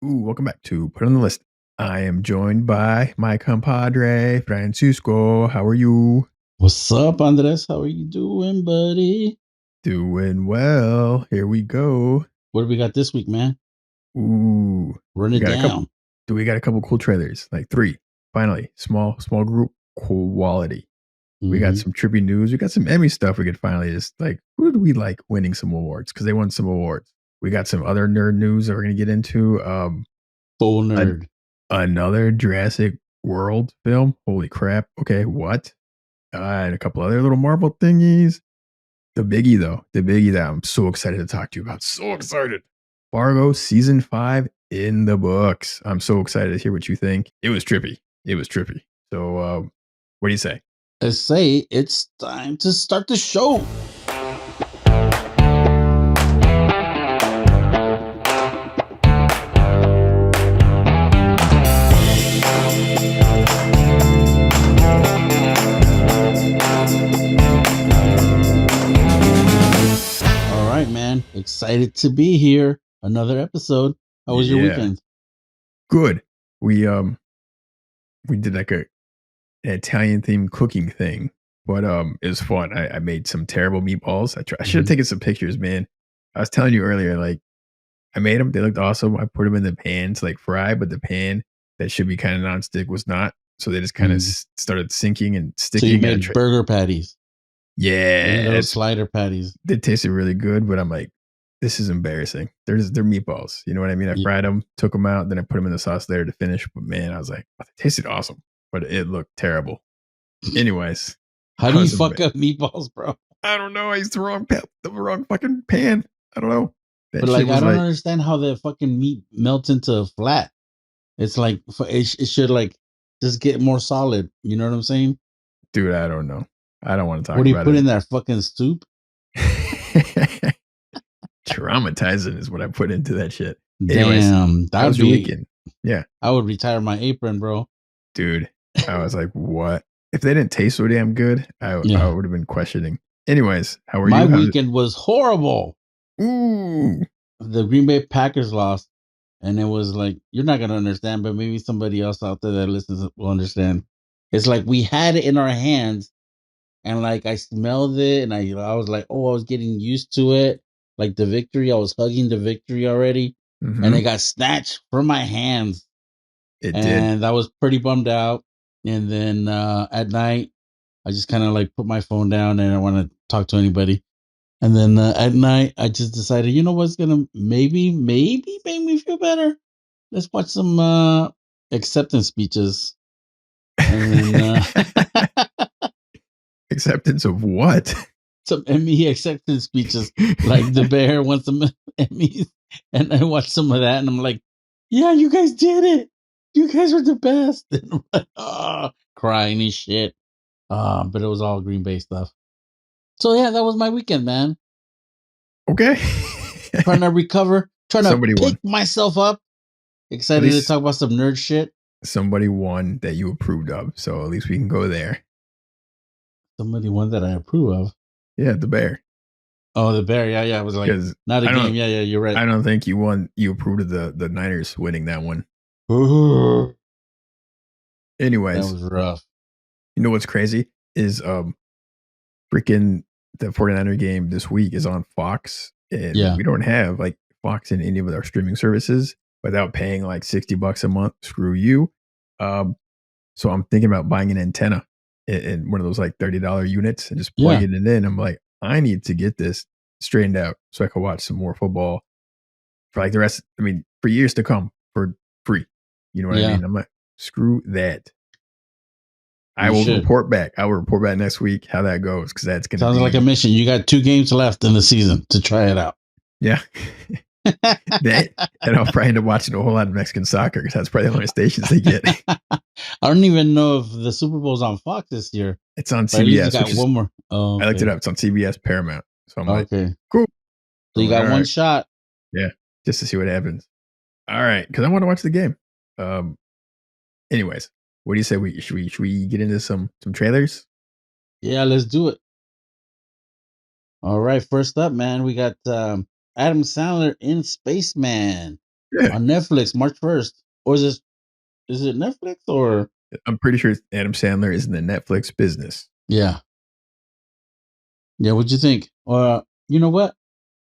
Welcome back to Put on the List. I am joined by my compadre, Francisco. How are you? What's up, Andres? How are you doing, buddy? Doing well. Here we go. What do we got this week, man? Ooh, Run we it got a couple. down. We got a couple cool trailers, like three. Finally, small group quality. We got some trippy news. We got some Emmy stuff. We could finally just who do we like winning some awards because they won some awards. We got some other nerd news that we're gonna get into. Full nerd. Another Jurassic World film. Holy crap. Okay, what? And a couple other little Marvel thingies. The biggie, though. The biggie that I'm so excited to talk to you about. So excited. Fargo season 5 in the books. I'm so excited to hear what you think. It was trippy. So, what do you say? I say it's time to start the show. All right, man. Excited to be here. Another episode. How was your weekend? Good. We did like an Italian themed cooking thing, but it was fun. I made some terrible meatballs. I should have taken some pictures, man. I was telling you earlier, I made them. They looked awesome. I put them in the pan to fry, but the pan that should be kind of nonstick was not. So they just kind of started sinking and sticking. So you made burger patties. Yeah, those slider patties. They tasted really good, but I'm like, this is embarrassing. They're meatballs. You know what I mean? I fried them, took them out, then I put them in the sauce there to finish. But man, I was like, oh, they tasted awesome, but it looked terrible. Anyways, how do you fuck up meatballs, bro? I don't know. I used the wrong fucking pan. I don't know. But I don't understand how the fucking meat melts into flat. It's like it should just get more solid. You know what I'm saying? Dude, I don't know. I don't want to talk about it. What do you put in that fucking soup? Traumatizing is what I put into that shit. Anyways, damn, that was your weekend. Yeah. I would retire my apron, bro. Dude, I was like, what? If they didn't taste so damn good, I would have been questioning. Anyways, how were you? My weekend was horrible. Ooh. The Green Bay Packers lost, and it was like, you're not going to understand, but maybe somebody else out there that listens will understand. It's like we had it in our hands, and I smelled it, and I was like, oh, I was getting used to it. Like the victory, I was hugging the victory already, and it got snatched from my hands. It did. I was pretty bummed out. And then at night, I just kind of put my phone down and I want to talk to anybody. And then at night, I just decided, you know what's gonna maybe make me feel better? Let's watch some acceptance speeches. And then acceptance of what? Some Emmy acceptance speeches. Like the Bear wants some Emmys, and I watched some of that, and I'm like, yeah, you guys did it. You guys were the best. And I'm like, crying and shit. But it was all Green Bay stuff. So yeah, that was my weekend, man. Okay. Trying to recover, trying to pick myself up. Excited to talk about some nerd shit. Somebody won that you approved of, so at least we can go there. Somebody won that I approve of. Yeah, the Bear. Oh, the Bear. Yeah. It was like not a game. Yeah, you're right. I don't think you won. You approved of the Niners winning that one. Anyways, that was rough. You know what's crazy is freaking the 49er game this week is on Fox, and we don't have Fox in any of our streaming services without paying $60 a month. Screw you. So I'm thinking about buying an antenna in one of those $30 units and just plugging it in. I'm like, I need to get this straightened out so I can watch some more football for the rest. I mean, for years to come for free. You know what I mean? I'm like, screw that. I will report back. I will report back next week how that goes because that's going to sounds like a mission. You got 2 games left in the season to try it out. Yeah. And I'll probably end up watching a whole lot of Mexican soccer because that's probably the only stations they get. I don't even know if the Super Bowl's on Fox this year. It's on CBS. Got one more. Oh, okay. I looked it up. It's on CBS Paramount. So I'm like, cool. So you got one shot. Yeah, just to see what happens. All right, because I want to watch the game. Anyways, what do you say? Should we get into some trailers? Yeah, let's do it. All right, first up, man, we got Adam Sandler in Spaceman. Yeah. on Netflix March 1st. Or is it Netflix or I'm pretty sure Adam Sandler is in the Netflix business. yeah. Yeah, what'd you think? You know what?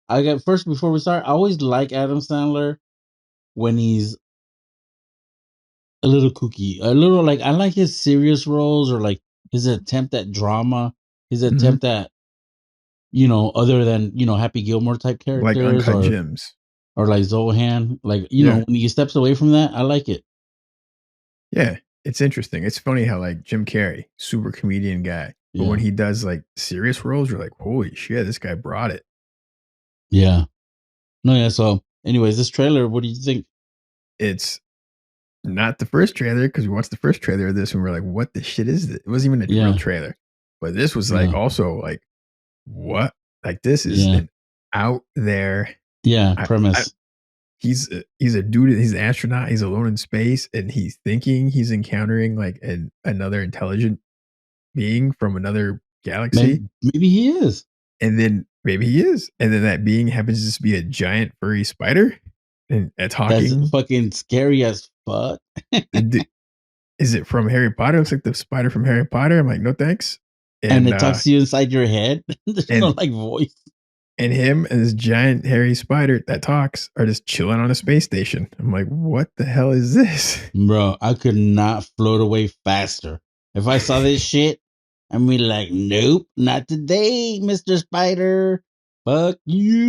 I got first before we start, I always like Adam Sandler when he's a little kooky. A little like I like his serious roles or like his attempt at drama, his Mhm. attempt at other than, Happy Gilmore type Like characters Uncut Gems. or like Zohan. Like, Yeah. when he steps away from that, I like it. Yeah. It's interesting. It's funny how, like, Jim Carrey, super comedian guy, but when Yeah. he does, like, serious roles, you're like, "Holy shit, this guy brought it." Yeah. No, yeah. So anyways, this trailer, what do you think? It's not the first trailer because we watched the first trailer of this and we're like, "What the shit is this?" It wasn't even a real Yeah. trailer, but this was, like, Yeah. also, like, "What?" Like, this is Yeah. an out there Yeah. I Premise. he's a dude, he's an astronaut, he's alone in space, and he's thinking he's encountering, like, another intelligent being from another galaxy, Maybe he is. and then maybe he is, and then that being happens to just be a giant furry spider and That's talking. fucking scary as fuck. D Is it from Harry Potter? It looks like the spider from Harry Potter. I'm like, "No, thanks." And And, it talks to you inside your head. There's no and like voice. and him and this giant hairy spider that talks are just chilling on a space station. I'm like, "What the hell is this?" Bro, I could not float away faster. If I saw this shit, I'd be like, nope, not today, Mr. Spider. Fuck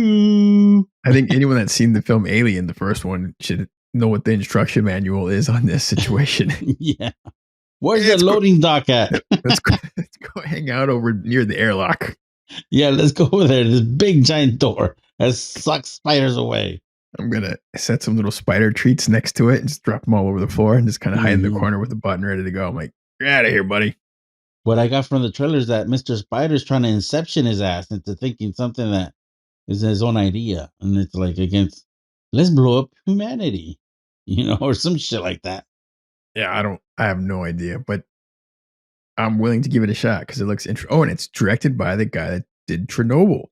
you. I think anyone that's seen the film Alien, the first one, should know what the instruction manual is on this situation. Yeah. Where's the Let's go. loading dock at? Let's go. Let's go hang out over near the airlock. Yeah, let's go over there. This big giant door that sucks spiders away. I'm gonna set some little spider treats next to it and just drop them all over the floor and just kind of hide in the Mm-hmm. corner with a button ready to go. I'm like, "You're out of here, buddy." What I got from the trailer is that Mr. Spider's trying to inception his ass into thinking something that is his own idea. And it's like against, let's blow up humanity, or some shit like that. Yeah, I have no idea, but I'm willing to give it a shot because it looks interesting. Oh, and it's directed by the guy that did Chernobyl,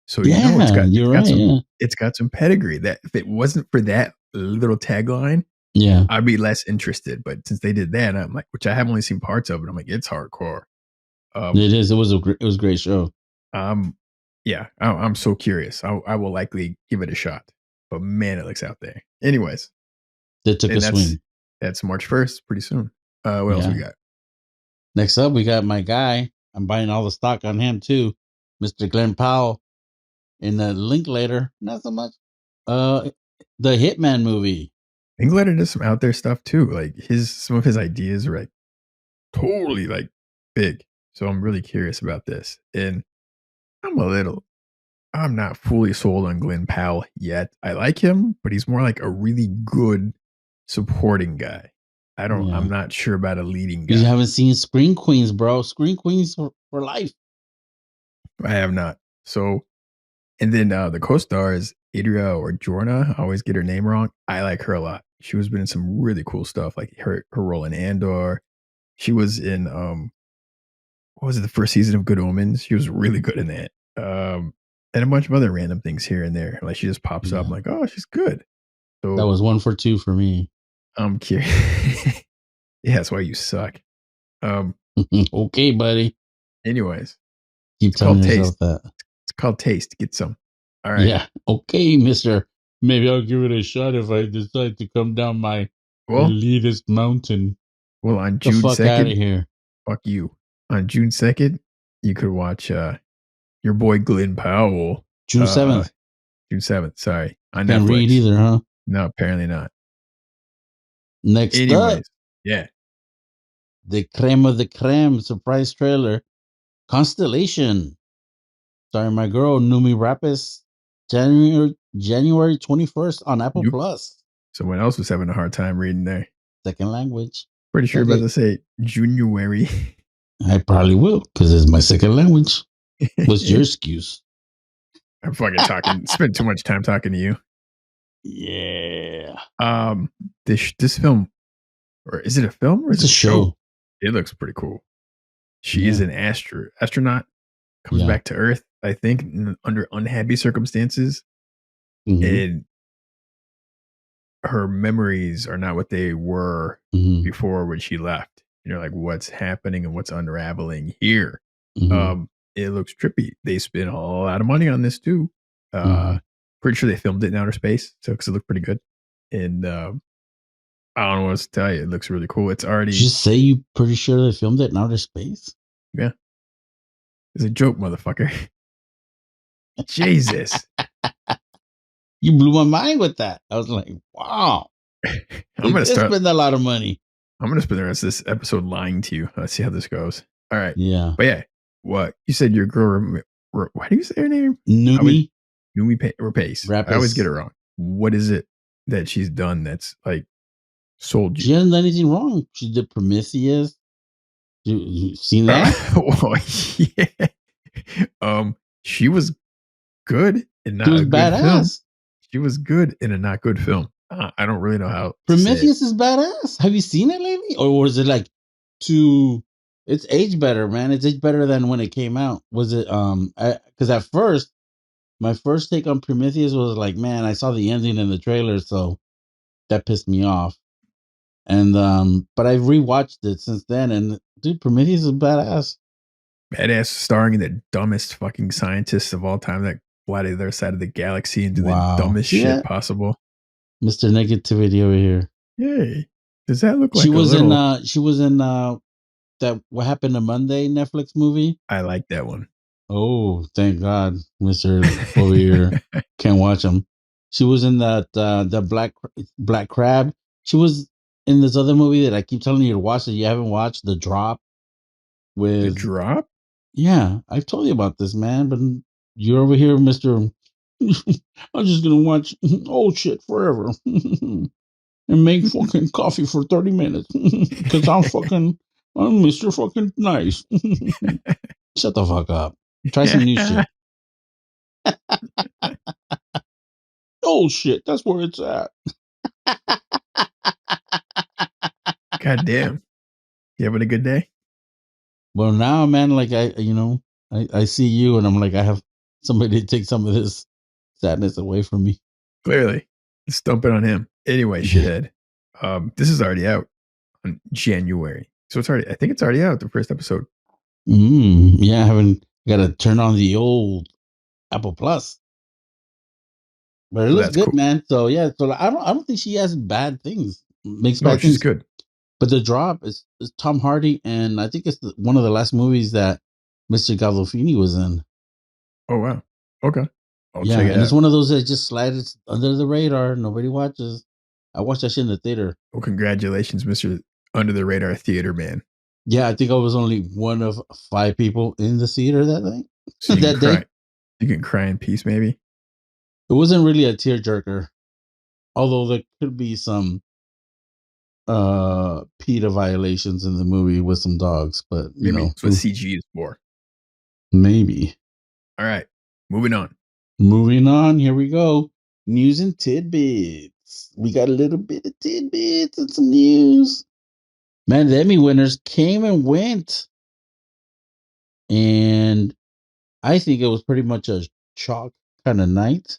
so Yeah, you're right. Yeah. it's got some pedigree. That if it wasn't for that little tagline, Yeah. I'd be less interested. But since they did that, I'm like, which I have only seen parts of it. I'm like, it's hardcore. Um, It is. It was a great show. um, yeah, I'm so curious. I will likely give it a shot. But man, it looks out there. Anyways, They took a and swing. that's March 1st, pretty soon. What else we Yeah. got? Next up, we got my guy. I'm buying all the stock on him too, Mr. Glenn Powell. In the Linklater, not so much. Uh, the Hitman movie. Englander does some out there stuff too. Like some of his ideas are like totally like big. So I'm really curious about this. And I'm a little I'm not fully sold on Glenn Powell yet. I like him, but he's more like a really good supporting guy. I'm Yeah. not sure about a leading You guy. haven't seen Screen Queens, bro. Screen Queens for life. I have not. So and then the co-star is Adria or Jorna. I always get her name wrong. I like her a lot. She was been in some really cool stuff, like her role in Andor. She was in what was it, the first season of Good Omens? She was really good in that. And a bunch of other random things here and there. Like she just pops up. I'm Yeah. like, oh, she's good. That So was 1 for 2 for me. I'm curious. Yeah, that's why you suck. Um, Okay, buddy. anyways, Keep it's called telling Taste. yourself that. It's called Taste. Get some. All right. Yeah. Okay, mister. Maybe I'll give it a shot if I decide to come down my Well, elitist mountain. on The June fuck out of 2nd, here. fuck you. On June 2nd, you could watch your boy Glenn Powell. June Uh 7th. June 7th, sorry. On Can't read Netflix. either, huh? No, apparently not. Next up, Anyways, yeah. the creme of the creme surprise trailer. Constellation. Starring my girl Numi Rapis. January 21st on Apple Nope. Plus. Someone else was having a hard time reading there. Second language. Pretty sure Check about it. to say January. I probably will because it's my second language. What's your excuse? I'm fucking talking. Spent too much time talking to you. Yeah. This film, or is it a film or is It's it a a show? show. It looks pretty cool. She is Yeah. an astronaut, comes Yeah. back to Earth, I think, under unhappy circumstances, Mhm. and her memories are not what they were before when she left. You're like, what's happening and what's unraveling here? It looks trippy. They spent a lot of money on this too. Uh, Pretty sure they filmed it in outer space, so because it looked pretty good. And I don't know what else to tell you. It looks really cool. It's Did you already say you pretty sure they filmed it in outer space? yeah. It's a joke, motherfucker. Jesus. You blew my mind with that. I was like, wow, I'm they gonna did start. spend a lot of money. I'm gonna spend the rest of this episode lying to you. Let's see how this goes. All right. Yeah. But yeah, what you said your girl. Why do you say her name? I always Numi Numi or Pace. I always get Rapist. it wrong. What is it that she's done that's like sold She you? hasn't done anything wrong. She did Prometheus. You seen that? Oh, yeah. She was good and She not was a good film. badass. She was good in a not good film. I don't really know how to say it. Prometheus is badass. Have you seen it lately? Or was it like too it's aged better, man. It's aged better than when it came out. Was it because at first my first take on Prometheus was like, man, I saw the ending in the trailer, so that pissed me off. And but I've rewatched it since then, and dude, Prometheus is badass. Badass starring the dumbest fucking scientists of all time that fly to the other side of the galaxy and do the Wow. dumbest See shit that? possible. Mr. Negativity over here. Yay. Does that look She like a was in little that What Happened to Monday Netflix movie. I like that one. Oh, thank God, Mr. over here can't watch them. She was in that the Black Crab. She was in this other movie that I keep telling you to watch that you haven't watched, The Drop. The With drop? Yeah, I've told you about this, man, but you're over here, Mister. I'm just gonna watch old shit forever and make fucking coffee for 30 minutes because I'm Mister Fucking Nice. Shut the fuck up. Try some new shit. Old shit. That's where it's at. God damn. You having a good day? Well, now, man, like I see you, and I'm like, I have somebody to take some of this sadness away from me. Clearly. Let's dump it on him. Anyway, shithead. This is already out on January. So I think it's already out, the first episode. Yeah, I haven't got to turn on the old Apple Plus, but it So looks that's good, cool. man. So yeah, so I don't think she has bad things, makes No, bad she's things. good. But The Drop is Tom Hardy, and I think it's one of the last movies that Mr. Gandolfini was in. Oh, wow. Okay. I'll Yeah, check it and it's out. one of those that just slides under the radar. Nobody watches. I watched that shit in the theater. Well, congratulations, Mr. Under the Radar Theater Man. Yeah, I think I was only one of 5 people in the theater that night. So you can That day. cry. You can cry in peace, maybe. It wasn't really a tearjerker, although there could be some PETA violations in the movie with some dogs, but Maybe that's what CG is for. maybe. All right. Moving on. Moving on, here we go. News and tidbits. We got a little bit of tidbits and some news. Man, the Emmy winners came and went. And I think it was pretty much a chalk kind of night.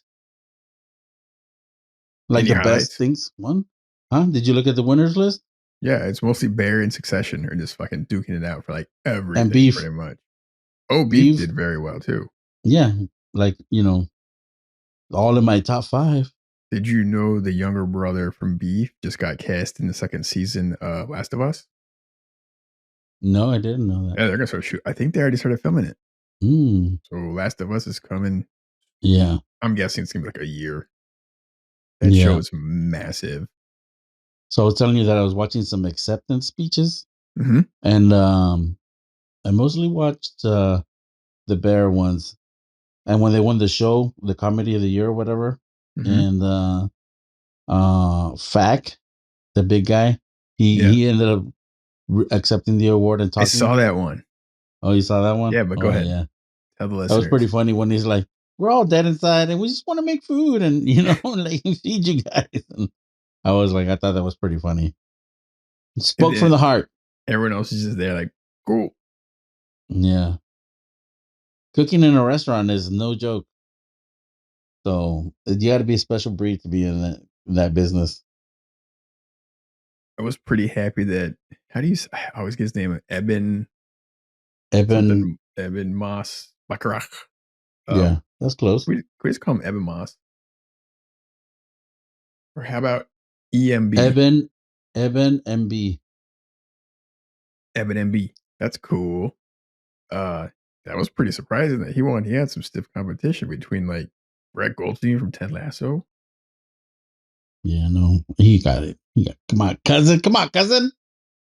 Like Any the best highlights? things won. Huh? Did you look at the winners list? Yeah, it's mostly Bear and Succession are just fucking duking it out for like And everything, Beef. pretty much. Oh, Beef Beef. did very well too. Yeah. Like, all in my top 5. Did you know the younger brother from Beef just got cast in the second season of Last of Us? No, I didn't know that. Yeah, they're gonna start shoot. I think they already started filming it. Mm. So Last of Us is coming. Yeah. I'm guessing it's gonna be like a year. That show Yeah. is massive. So I was telling you that I was watching some acceptance speeches, Mm-hmm. and I mostly watched the Bear ones. And when they won the show, the comedy of the year or whatever, Mm-hmm. and Fack, the big guy, Yeah, he ended up accepting the award and I talking. saw that one. Oh, you saw that one? Yeah, but go Oh ahead. yeah, Tell the that was pretty listeners. funny when he's like, "We're all dead inside, and we just want to make food, and like feed you guys." And I was like, I thought that was pretty funny. It And spoke from then the heart. everyone else is just there, like, cool. Yeah, cooking in a restaurant is no joke. So you got to be a special breed to be in that business. I was pretty happy that how do you I always get his name Eben Eben, something Eben Moss Baccarat. yeah, that's close. We just call him Eben Moss? Or how about EMB? Eben MB. Eben MB. That's cool. Uh, that was pretty surprising that he won. He had some stiff competition between like Brett Goldstein from Ted Lasso. Yeah, no, he got it. He got, come on, cousin. Come on, cousin.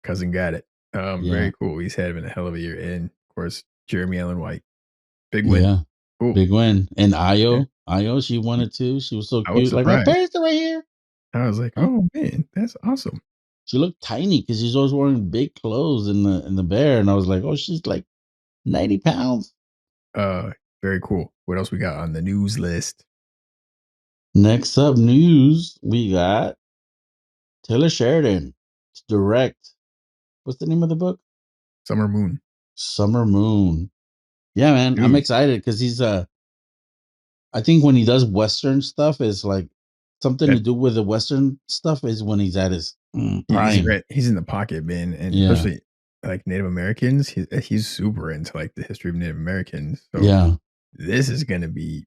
Cousin got it. Yeah, Very cool. He's having a hell of a year. And of course, Jeremy Allen White. Big win. yeah, Cool. big win. And Yeah. Io, she won it too. She was so I was cute. Like my surprised. parents are right here. I was like, Huh? oh man, that's awesome. She looked tiny because she's always wearing big clothes in the bear, and I was like, oh, she's like 90 pounds. Uh, Very cool. What else we got on the news list? Next up, news we got Taylor Sheridan to direct. What's the name of the book? Summer Moon. Summer Moon. Yeah, man, I'm Dude, excited because he's I think when he does Western stuff is like something to that do with the Western stuff is when he's at his prime. he's in the pocket, man, and Yeah, especially like Native Americans. He's super into like the history of Native Americans. So yeah, this is gonna be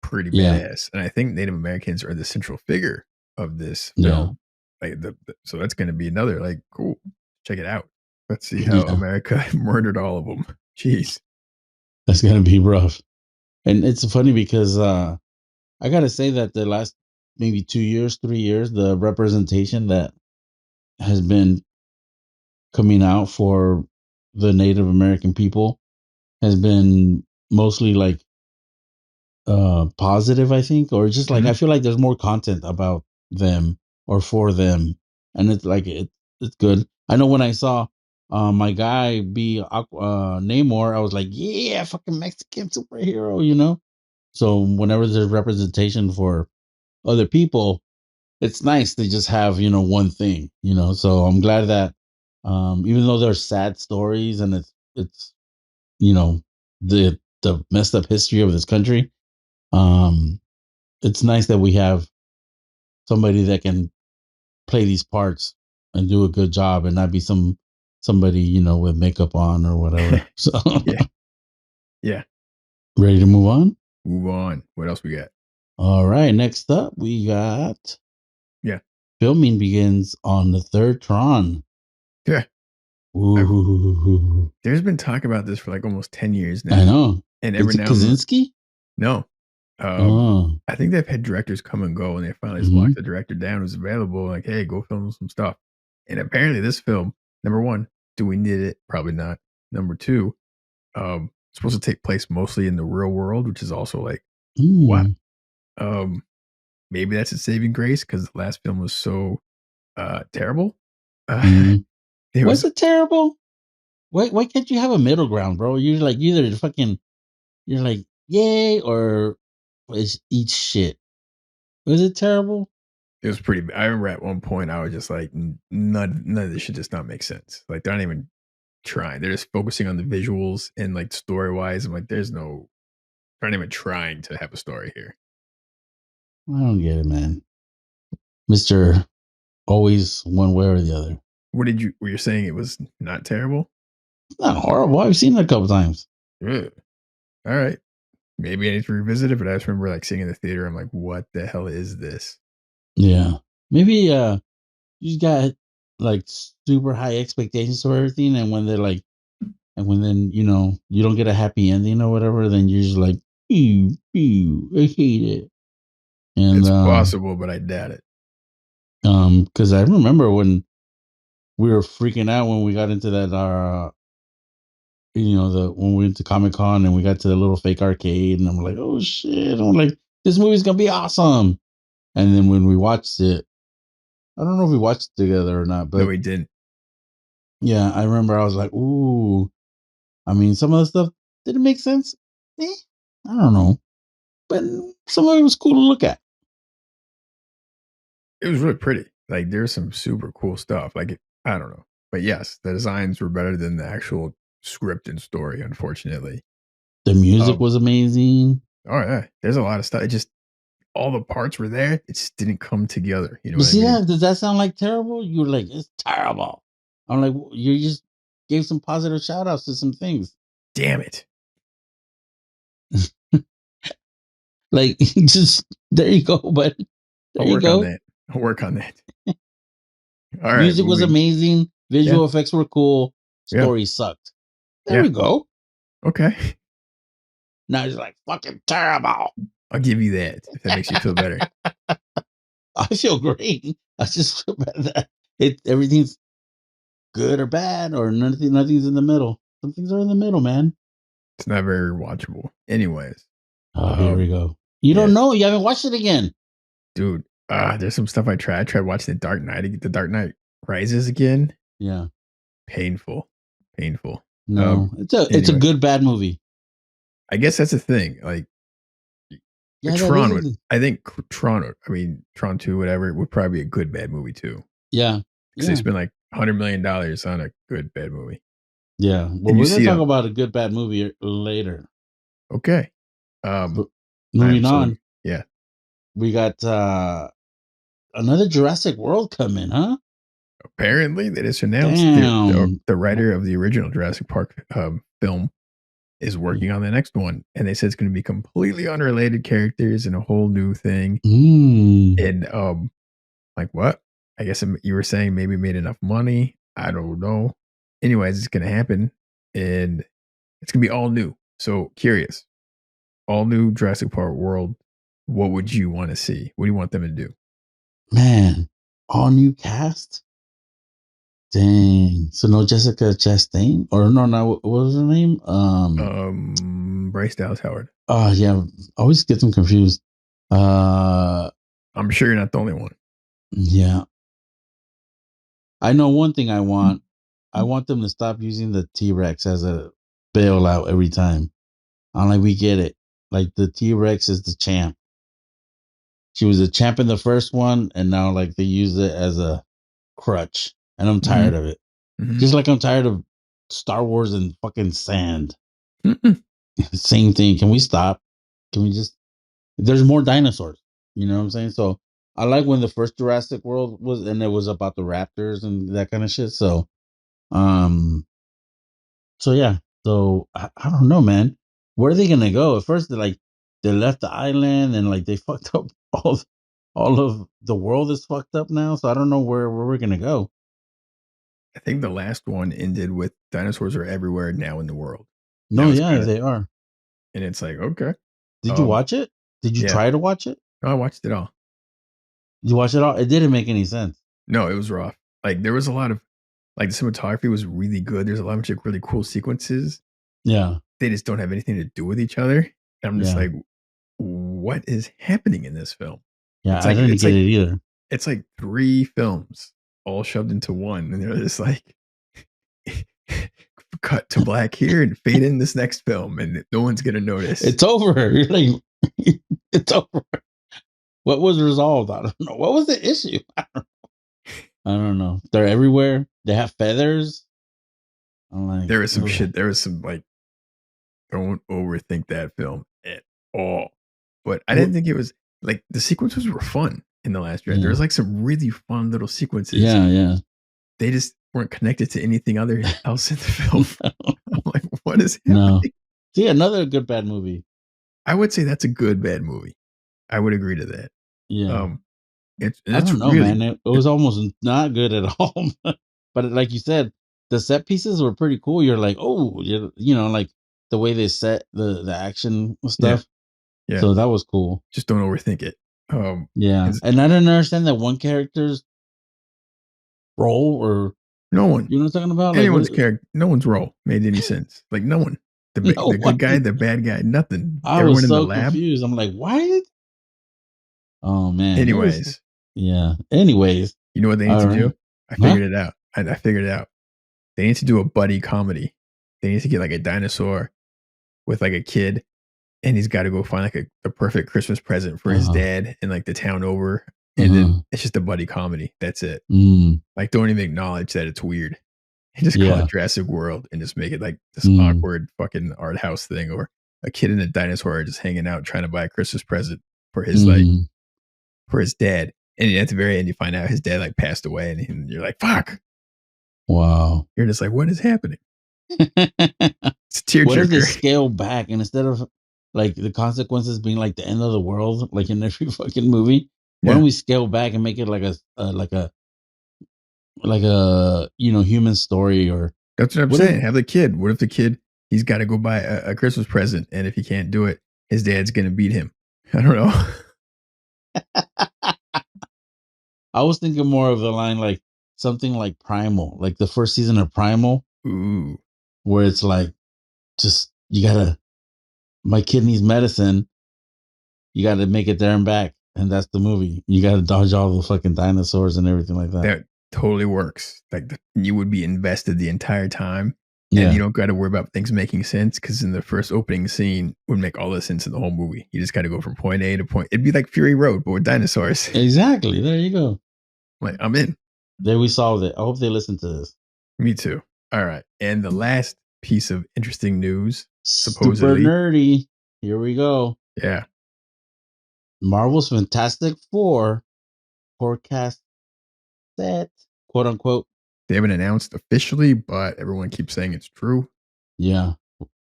pretty yeah, badass. And I think Native Americans are the central figure of this yeah, film. Like so that's gonna be another like cool. Check it out. Let's see how yeah. America murdered all of them. Jeez. That's gonna be rough. And it's funny because I gotta say that the last maybe 2 years, 3 years, the representation that has been coming out for the Native American people has been mostly like positive, I think, or just like Mhm. I feel like there's more content about them or for them, and it's like it's good. I know when I saw my guy be Namor, I was like, yeah, fucking Mexican superhero, you know. So whenever there's representation for other people, it's nice to just have one thing, you know. So I'm glad that even though there's sad stories and it's you know the messed up history of this country, um it's nice that we have somebody that can play these parts and do a good job and not be somebody with makeup on or whatever. So Yeah. Yeah. ready to move on. Move on. What else we got? All right, next up we got Yeah. filming begins on the third Tron. Yeah. I've Ooh, There's been talk about this for like almost 10 years I now. know. And every Is it now and Kaczynski? no. Um, Oh, I think they've had directors come and go and they finally just hmm, locked the director down who's available, like, hey, go film some stuff. And apparently this film, number one, do we need it? Probably not. Number two, it's supposed to take place mostly in the real world, which is also like, what? mm, Um, Maybe that's a saving grace because the last film was so terrible. Uh, mm. it Was was it terrible? Why can't you have a middle ground, bro? You're like either fucking you're like yay or it's eat shit. Was it terrible? it was pretty I remember at one point I was just like, None of this should just not make sense." Like, they're not even trying. They're just focusing on the visuals and, like, story-wise. I'm like, "There's no they're not even trying to have a story here." I don't get it, man. Mister, always one way or the other. Were you saying it was not terrible? It's not horrible. I've seen it a couple times. Ugh. Alright. Maybe I need to revisit it, but I just remember, like, seeing it in the theater, I'm like, "What the hell is this?" Yeah, maybe you got like super high expectations for everything, and when they're like, and when then you don't get a happy ending or whatever, then you're just like, ew, ew, I hate it. And It's possible, but I doubt it. because I remember when we were freaking out when we got into that the when we went to Comic Con and we got to the little fake arcade, and I'm like, oh shit, I'm like, this movie's gonna be awesome. And then when we watched it, I don't know if we watched it together or not, No, but we didn't. yeah, I remember I was like, ooh. I mean, some of the stuff didn't make sense. Eh, I don't know, but some of it was cool to look at. It was really pretty. Like, there's some super cool stuff. Like, I don't know. But yes, the designs were better than the actual script and story, unfortunately. The music Um, was amazing. oh, yeah. There's a lot of stuff. It just all the parts were there. It just didn't come together. You know But what I see mean? that? Does that sound like terrible? You were like, it's terrible. I'm like, you just gave some positive shout outs to some things. Damn it. Like, just there you go, but there I'll you work on go. that. I'll work on that. All right, Music was amazing. Yeah. Visual effects were cool. Yeah. Story sucked. There Yeah. we go. Okay. Now it's like fucking terrible. I'll give you that if that makes you feel better. I feel great. I just feel bad that everything's good or bad or nothing's in the middle. Some things are in the middle, man. It's not very watchable. Anyways. Oh, here we go. You Yeah. don't know. You haven't watched it again. Dude, there's some stuff I tried. I tried watching The Dark Knight Rises again. Yeah. Painful. No, it's a Anyway, good bad movie. I guess that's the thing. Like Yeah, that Tron is. would, I think Tron, I mean Tron 2, whatever, would probably be a good bad movie too. Yeah. Because they spent like $100 million on a good bad movie. Yeah. Well, And you we're gonna see talk about a good bad movie later. Okay. So, moving on. Yeah. We got another Jurassic World coming, huh? Apparently, they just announced the writer of the original Jurassic Park film is working on the next one, and they said it's going to be completely unrelated characters and a whole new thing. And like what? I guess you were saying maybe made enough money. I don't know. Anyways, it's going to happen, and it's going to be all new. So curious, all new Jurassic Park world. What would you want to see? What do you want them to do? Man, all new cast. Dang. So no Jessica Chastain? Or no, what was her name? Bryce Dallas Howard. Oh yeah. I always get them confused. I'm sure you're not the only one. Yeah. I know one thing I want. I want them to stop using the T-Rex as a bailout every time. I'm like, we get it. Like the T-Rex is the champ. She was a champ in the first one, and now like they use it as a crutch. And I'm tired of it. Just like I'm tired of Star Wars and fucking sand. Same thing. Can we stop? Can we just? There's more dinosaurs. You know what I'm saying? So I like when the first Jurassic World was, and it was about the raptors and that kind of shit. So, so yeah. So I don't know, man. Where are they gonna go? At first, they left the island and like they fucked up all of the world is fucked up now. So I don't know where we're gonna go. I think the last one ended with dinosaurs are everywhere now in the world. No, yeah, they are. And it's like, okay. Did you watch it? Did you try to watch it? No, I watched it all. You watched it all? It didn't make any sense. No, it was rough. Like there was a lot of like the cinematography was really good. There's a lot of really cool sequences. Yeah. They just don't have anything to do with each other. And I'm just like, what is happening in this film? Yeah, I didn't get it either. It's like 3 films all shoved into one. And they're just like cut to black here and fade in this next film. And no one's going to notice. It's over. You're like, it's over. What was resolved? I don't know. What was the issue? I don't know. They're everywhere. They have feathers. I'm like, there was some shit. There was some like, don't overthink that film at all. But I didn't think it was like the sequences were fun in the last draft. There was like some really fun little sequences. Yeah. They just weren't connected to anything else in the film. I'm like, what is happening? No. See, another good bad movie. I would say that's a good bad movie. I would agree to that. Yeah. I don't know, man. It was almost not good at all. But like you said, the set pieces were pretty cool. You're like, oh, you know, like the way they set the action stuff. Yeah. So that was cool. Just don't overthink it. Yeah. And I didn't understand that one character's role or no one. You know what I'm talking about? Anyone's character, no one's role made any sense. Like no one. The good guy, the bad guy, nothing. Everyone was so confused. I'm like, what? Oh man. Anyways. Anyways. You know what they need to do? I figured it out. I figured it out. They need to do a buddy comedy. They need to get like a dinosaur with like a kid, and he's got to go find like a perfect Christmas present for his dad in like the town over. And then it's just a buddy comedy. That's it. Like, don't even acknowledge that it's weird. And just call it Jurassic World and just make it like this awkward fucking art house thing, or a kid and a dinosaur are just hanging out trying to buy a Christmas present for his like for his dad. And at the very end, you find out his dad like passed away, and you're like, "Fuck!" Wow. You're just like, "What is happening?" It's a What if they tearjerker. scale back and instead of like the consequences being like the end of the world, like in every fucking movie, why Yeah, don't we scale back and make it like a human story or that's what I'm what if saying. Have the kid. What if the kid he's got to go buy a Christmas present, and if he can't do it, his dad's gonna beat him. I don't know. I was thinking more of the line like something like Primal, like the first season of Primal, Ooh, where it's like just you gotta my kid needs medicine, you gotta make it there and back. And that's the movie. You gotta dodge all the fucking dinosaurs and everything like that. that totally works. Like you would be invested the entire time, and you Yeah. don't got to worry about things making sense because in the first opening scene would make all the sense in the whole movie. You just got to go from point A to point. It'd be like Fury Road, but with dinosaurs. Exactly. There you go. Like I'm in. There we solved it. I hope they listen to this. Me too. All right, and the last piece of interesting news, Super supposedly, nerdy. Here we go. yeah, Marvel's Fantastic Four forecast set, quote unquote. they haven't announced officially, but everyone keeps saying it's true. Yeah.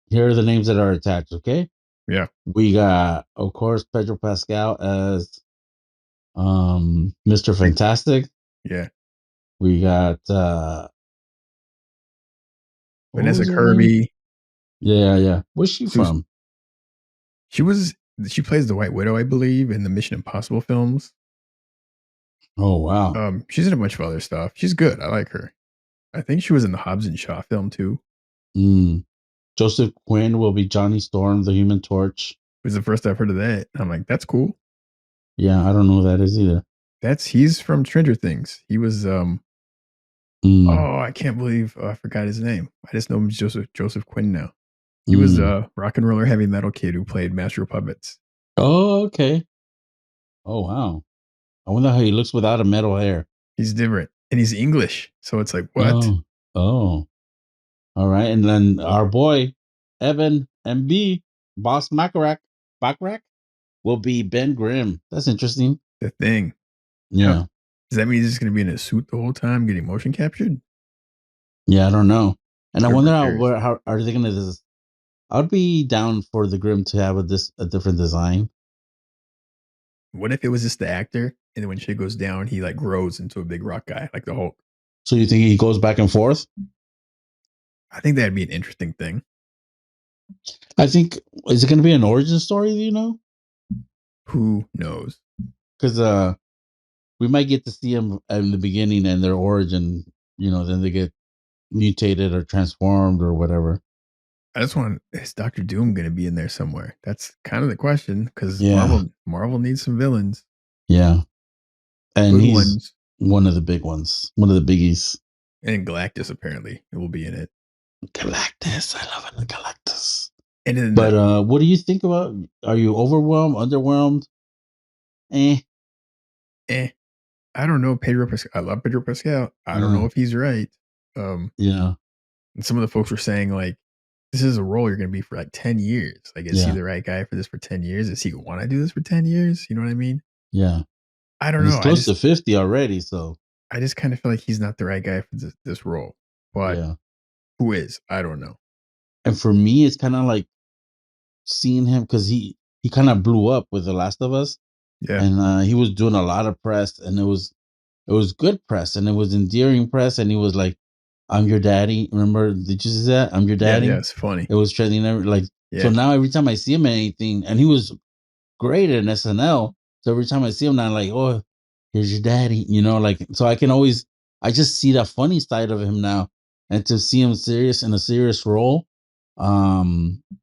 Here are the names that are attached. Okay. Yeah, We got, of course, Pedro Pascal as Mr. like, Fantastic. yeah. We got what Vanessa was her name? Kirby. Yeah, yeah. Where's she Sus- from? She was she plays the White Widow, I believe, in the Mission Impossible films. Oh wow. She's in a bunch of other stuff. She's good. I like her. I think she was in the Hobbs and Shaw film too. Mm. Joseph Quinn will be Johnny Storm, the Human Torch. It was the first I've heard of that. I'm like, that's cool. Yeah, I don't know who that is either. He's from Stranger Things. He was Mm. oh, I can't believe I forgot his name. I just know him as Joseph Quinn now. He was Mm. a rock and roller heavy metal kid who played Master of Puppets. Oh, okay. Oh wow. I wonder how he looks without a metal hair. He's different. And he's English. So it's like, what? Oh. Oh. All right. And then our boy, Evan MB, Boss Backrack will be Ben Grimm. That's interesting. The thing. Huh. Yeah. Does that mean he's just gonna be in a suit the whole time getting motion captured? Yeah, I don't know. And I wonder Whoever cares. how are they gonna this I'd be down for the Grimm to have a different design. What if it was just the actor and then when shit goes down, he like grows into a big rock guy like the Hulk? So you think he goes back and forth? I think that'd be an interesting thing. I think is it gonna be an origin story, do you know? Who knows? Because we might get to see them in the beginning and their origin, then they get mutated or transformed or whatever. I just want is Doctor Doom going to be in there somewhere? That's kind of the question because Yeah. Marvel needs some villains, Yeah. And good he's ones, one of the big ones, one of the biggies. and Galactus apparently will be in it. Galactus. I love it, Galactus. And then But what do you think about are you overwhelmed, underwhelmed? Eh. I don't know Pedro Pascal. I love Pedro Pascal. I don't know if he's right. Um, Yeah. and some of the folks were saying like, this is a role you're going to be for like 10 years. Like, is he Yeah. the right guy for this for 10 years? Does he want to do this for 10 years? You know what I mean? Yeah. I don't And he's know. close to 50 already, so I just kind of feel like he's not the right guy for this role. But yeah. who is? I don't know. And for me, it's kind of like seeing him because he kind of blew up with The Last of Us, Yeah. and he was doing a lot of press, and it was good press, and it was endearing press, and he was like, "I'm your daddy." Remember? Did you see that? I'm your Yeah. daddy. Yeah. It's funny. It was trending like so. Yeah. Now every time I see him in anything, and he was great in SNL. So every time I see him now, I'm like, oh, here's your daddy, like so I just see that funny side of him now. And to see him serious in a serious role,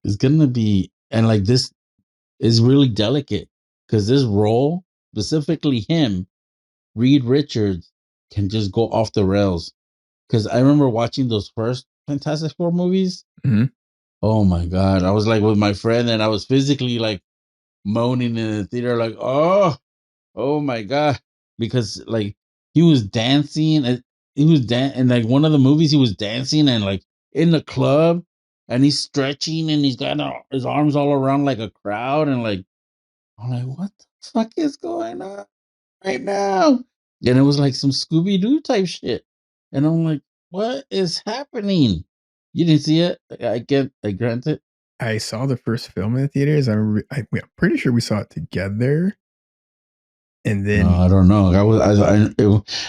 is gonna be and like this is really delicate because this role, specifically him, Reed Richards, can just go off the rails. Cause I remember watching those first Fantastic Four movies. Mm-hmm. Oh my god. I was like with my friend and I was physically like moaning in the theater, like, oh my god, because like he was dancing, and and like one of the movies he was dancing and like in the club, and he's stretching and he's got his arms all around like a crowd, and like I'm like, what the fuck is going on? right now. And it was like some Scooby Doo type shit. And I'm like, what is happening? You didn't see it? I grant it. I saw the first film in the theaters. I'm pretty sure we saw it together. And No, then I don't know.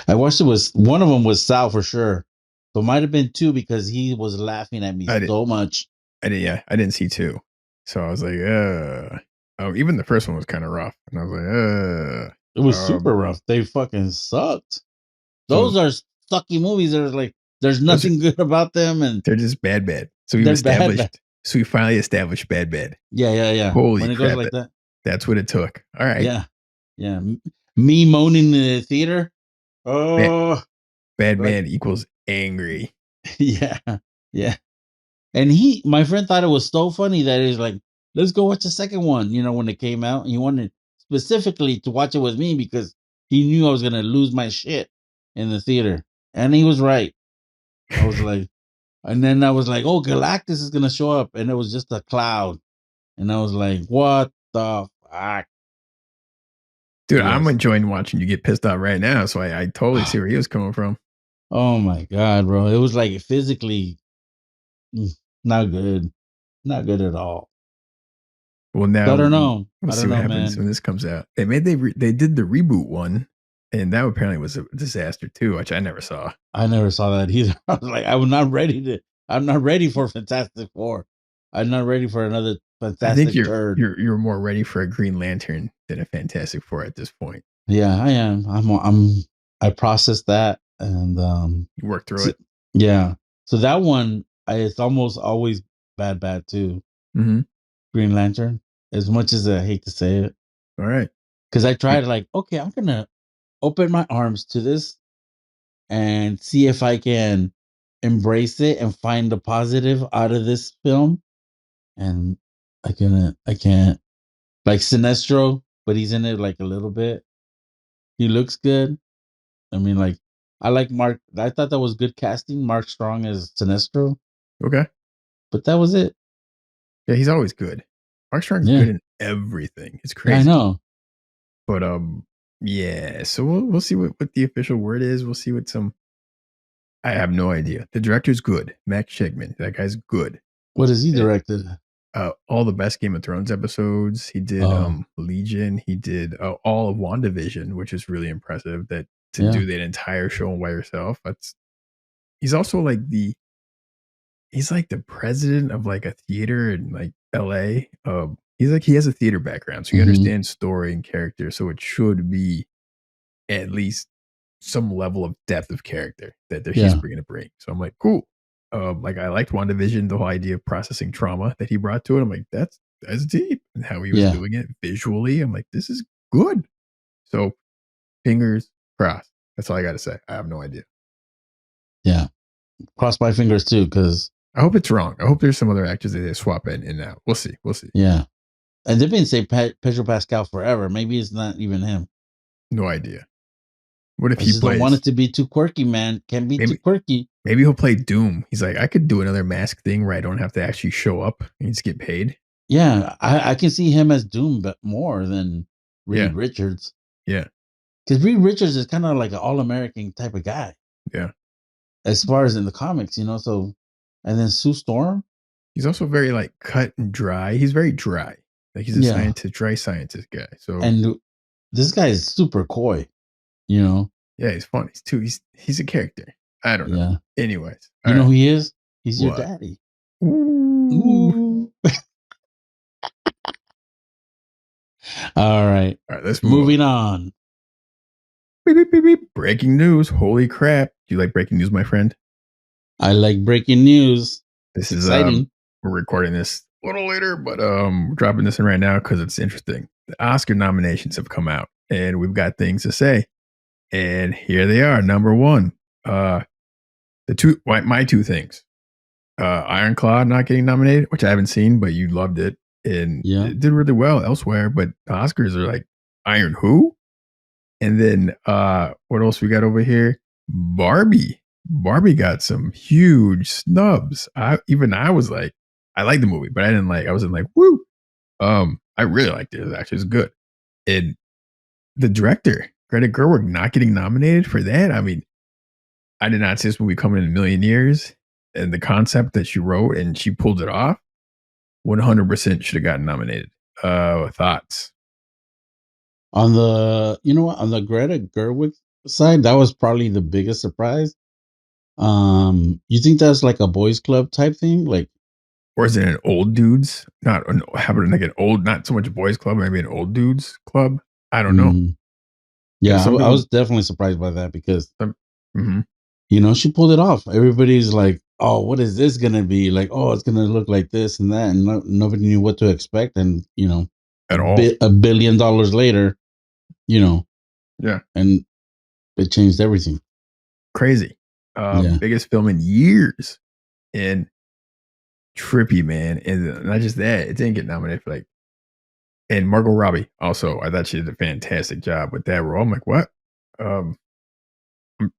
I watched it was one of them was Sal for sure. So it might have been two because he was laughing at me I did, so much. yeah, I didn't see two. So I was like, oh, even the first one was kind of rough. And I was It was like, super rough. They fucking sucked. so Those are sucky movies. There's like there's those are, nothing good about them, and they're just bad. So they're bad. Bad. we finally established bad. Yeah. Holy When it goes crap. like that, That's what it took. All right. yeah. Me moaning in the theater. Man, Oh, bad like man equals angry. yeah, yeah. And my friend thought it was so funny that he's like, let's go watch the second one. You know, when it came out, and he wanted specifically to watch it with me because he knew I was gonna lose my shit in the theater, and he was right. I was like, and then I was like, oh, Galactus is gonna show up, and it was just a cloud, and I was like, what the fuck? Dude, I'm Yes. enjoying watching you get pissed off right now. So I totally see where he was coming from. Oh my god, bro! It was like physically mm, not good, not good at all. Well, So now I don't know. we'll I see don't what know, happens man. when this comes out. They did the reboot one, and that apparently was a disaster too, which I never saw. I never saw that either. I was like, I'm not ready for Fantastic Four. I'm not ready for another I think fantastic turd. you're more ready for a Green Lantern than a Fantastic Four at this point. Yeah, I am. I processed that and You work through so, it. yeah. So that one it's almost always bad too. Mm-hmm. Green Lantern. As much as I hate to say it. All right. Because I tried like, okay, I'm gonna open my arms to this and see if I can embrace it and find the positive out of this film. And I can't. Like Sinestro, but he's in it like a little bit. He looks good. I mean, like I like Mark. I thought that was good casting. Mark Strong as Sinestro, Okay. but that was it. Yeah, he's always good. Mark Strong's Yeah, good in everything. It's yeah, I crazy. know. But yeah. So we'll see what the official word is. We'll see what some. I have no idea. The director's good. Max Shegman. That guy's good. What has he Eh, directed? all the best Game of Thrones episodes. He did Oh, Legion. He did all of WandaVision, which is really impressive. That to yeah, do that entire show by yourself. That's he's also like he's like the president of like a theater in like LA. He has a theater background, so he hmm, understands story and character. So it should be at least some level of depth of character that he's yeah, bringing to bring. So I'm like, cool. Like I liked WandaVision, the whole idea of processing trauma that he brought to it. I'm like, that's deep, and how he was yeah, doing it visually. I'm like, this is good. So fingers crossed. That's all I got to say. I have no idea. yeah. Cross my fingers too, because I hope it's wrong. I hope there's some other actors that they swap in and out. We'll see. We'll see. yeah. And they've been saying Pedro Pascal forever. Maybe it's not even him. No idea. What if I he just don't want plays? it to be too quirky, man. Can't be too Maybe quirky. maybe he'll play Doom. He's like, I could do another mask thing where I don't have to actually show up and just get paid. Yeah, I can see him as Doom, but more than Yeah. Reed Richards. Yeah. Because Reed Richards is kind of like an all American type of guy, Yeah. as far as in the comics, you know. So, and then Sue Storm, He's also very like cut and dry. He's very dry. Like he's a yeah. scientist, dry scientist guy. So And this guy is super coy, you know. yeah, he's fun. He's a character. I don't know. Yeah, Anyways, you all know right. who he is? He's your What? daddy. Ooh. Ooh. All right, All right, let's move on. moving on. Beep, beep, beep, beep. Breaking news. Holy crap. Do you like breaking news, my friend? I like breaking news. This It's is exciting. we're recording this a little later, but we're dropping this in right now because it's interesting. The Oscar nominations have come out and we've got things to say. And here they are. Number one. My two things. Iron Claw not getting nominated, which I haven't seen, but you loved it. And Yeah. it did really well elsewhere, but the Oscars are like Iron who? And then what else we got over here? Barbie. Barbie got some huge snubs. I was like, I liked the movie, but I wasn't like, woo. I really liked it. It actually was good. And the director Greta Gerwig not getting nominated for that? I mean, I did not see this movie coming in a million years, and the concept that she wrote and she pulled it off, 100% should have gotten nominated. Thoughts? On the you know what, on the Greta Gerwig side, that was probably the biggest surprise. You think that's like a boys club type thing? Like, Or is it an old dudes? Not an how about like an old, not so much boys club, maybe an old dudes club? I don't know. mm, Because yeah, some I people was definitely surprised by that because some mhm, she pulled it off. Everybody's like, "Oh, what is this gonna be?" Like, "Oh, it's gonna look like this and that," and nobody knew what to expect. And at all. $1 billion later, you know, Yeah, and it changed everything. crazy. Yeah, Biggest film in years, and trippy, man, and not just that, it didn't get nominated for, like, and Margot Robbie also, I thought she did a fantastic job with that role. I'm like, "What?" Um,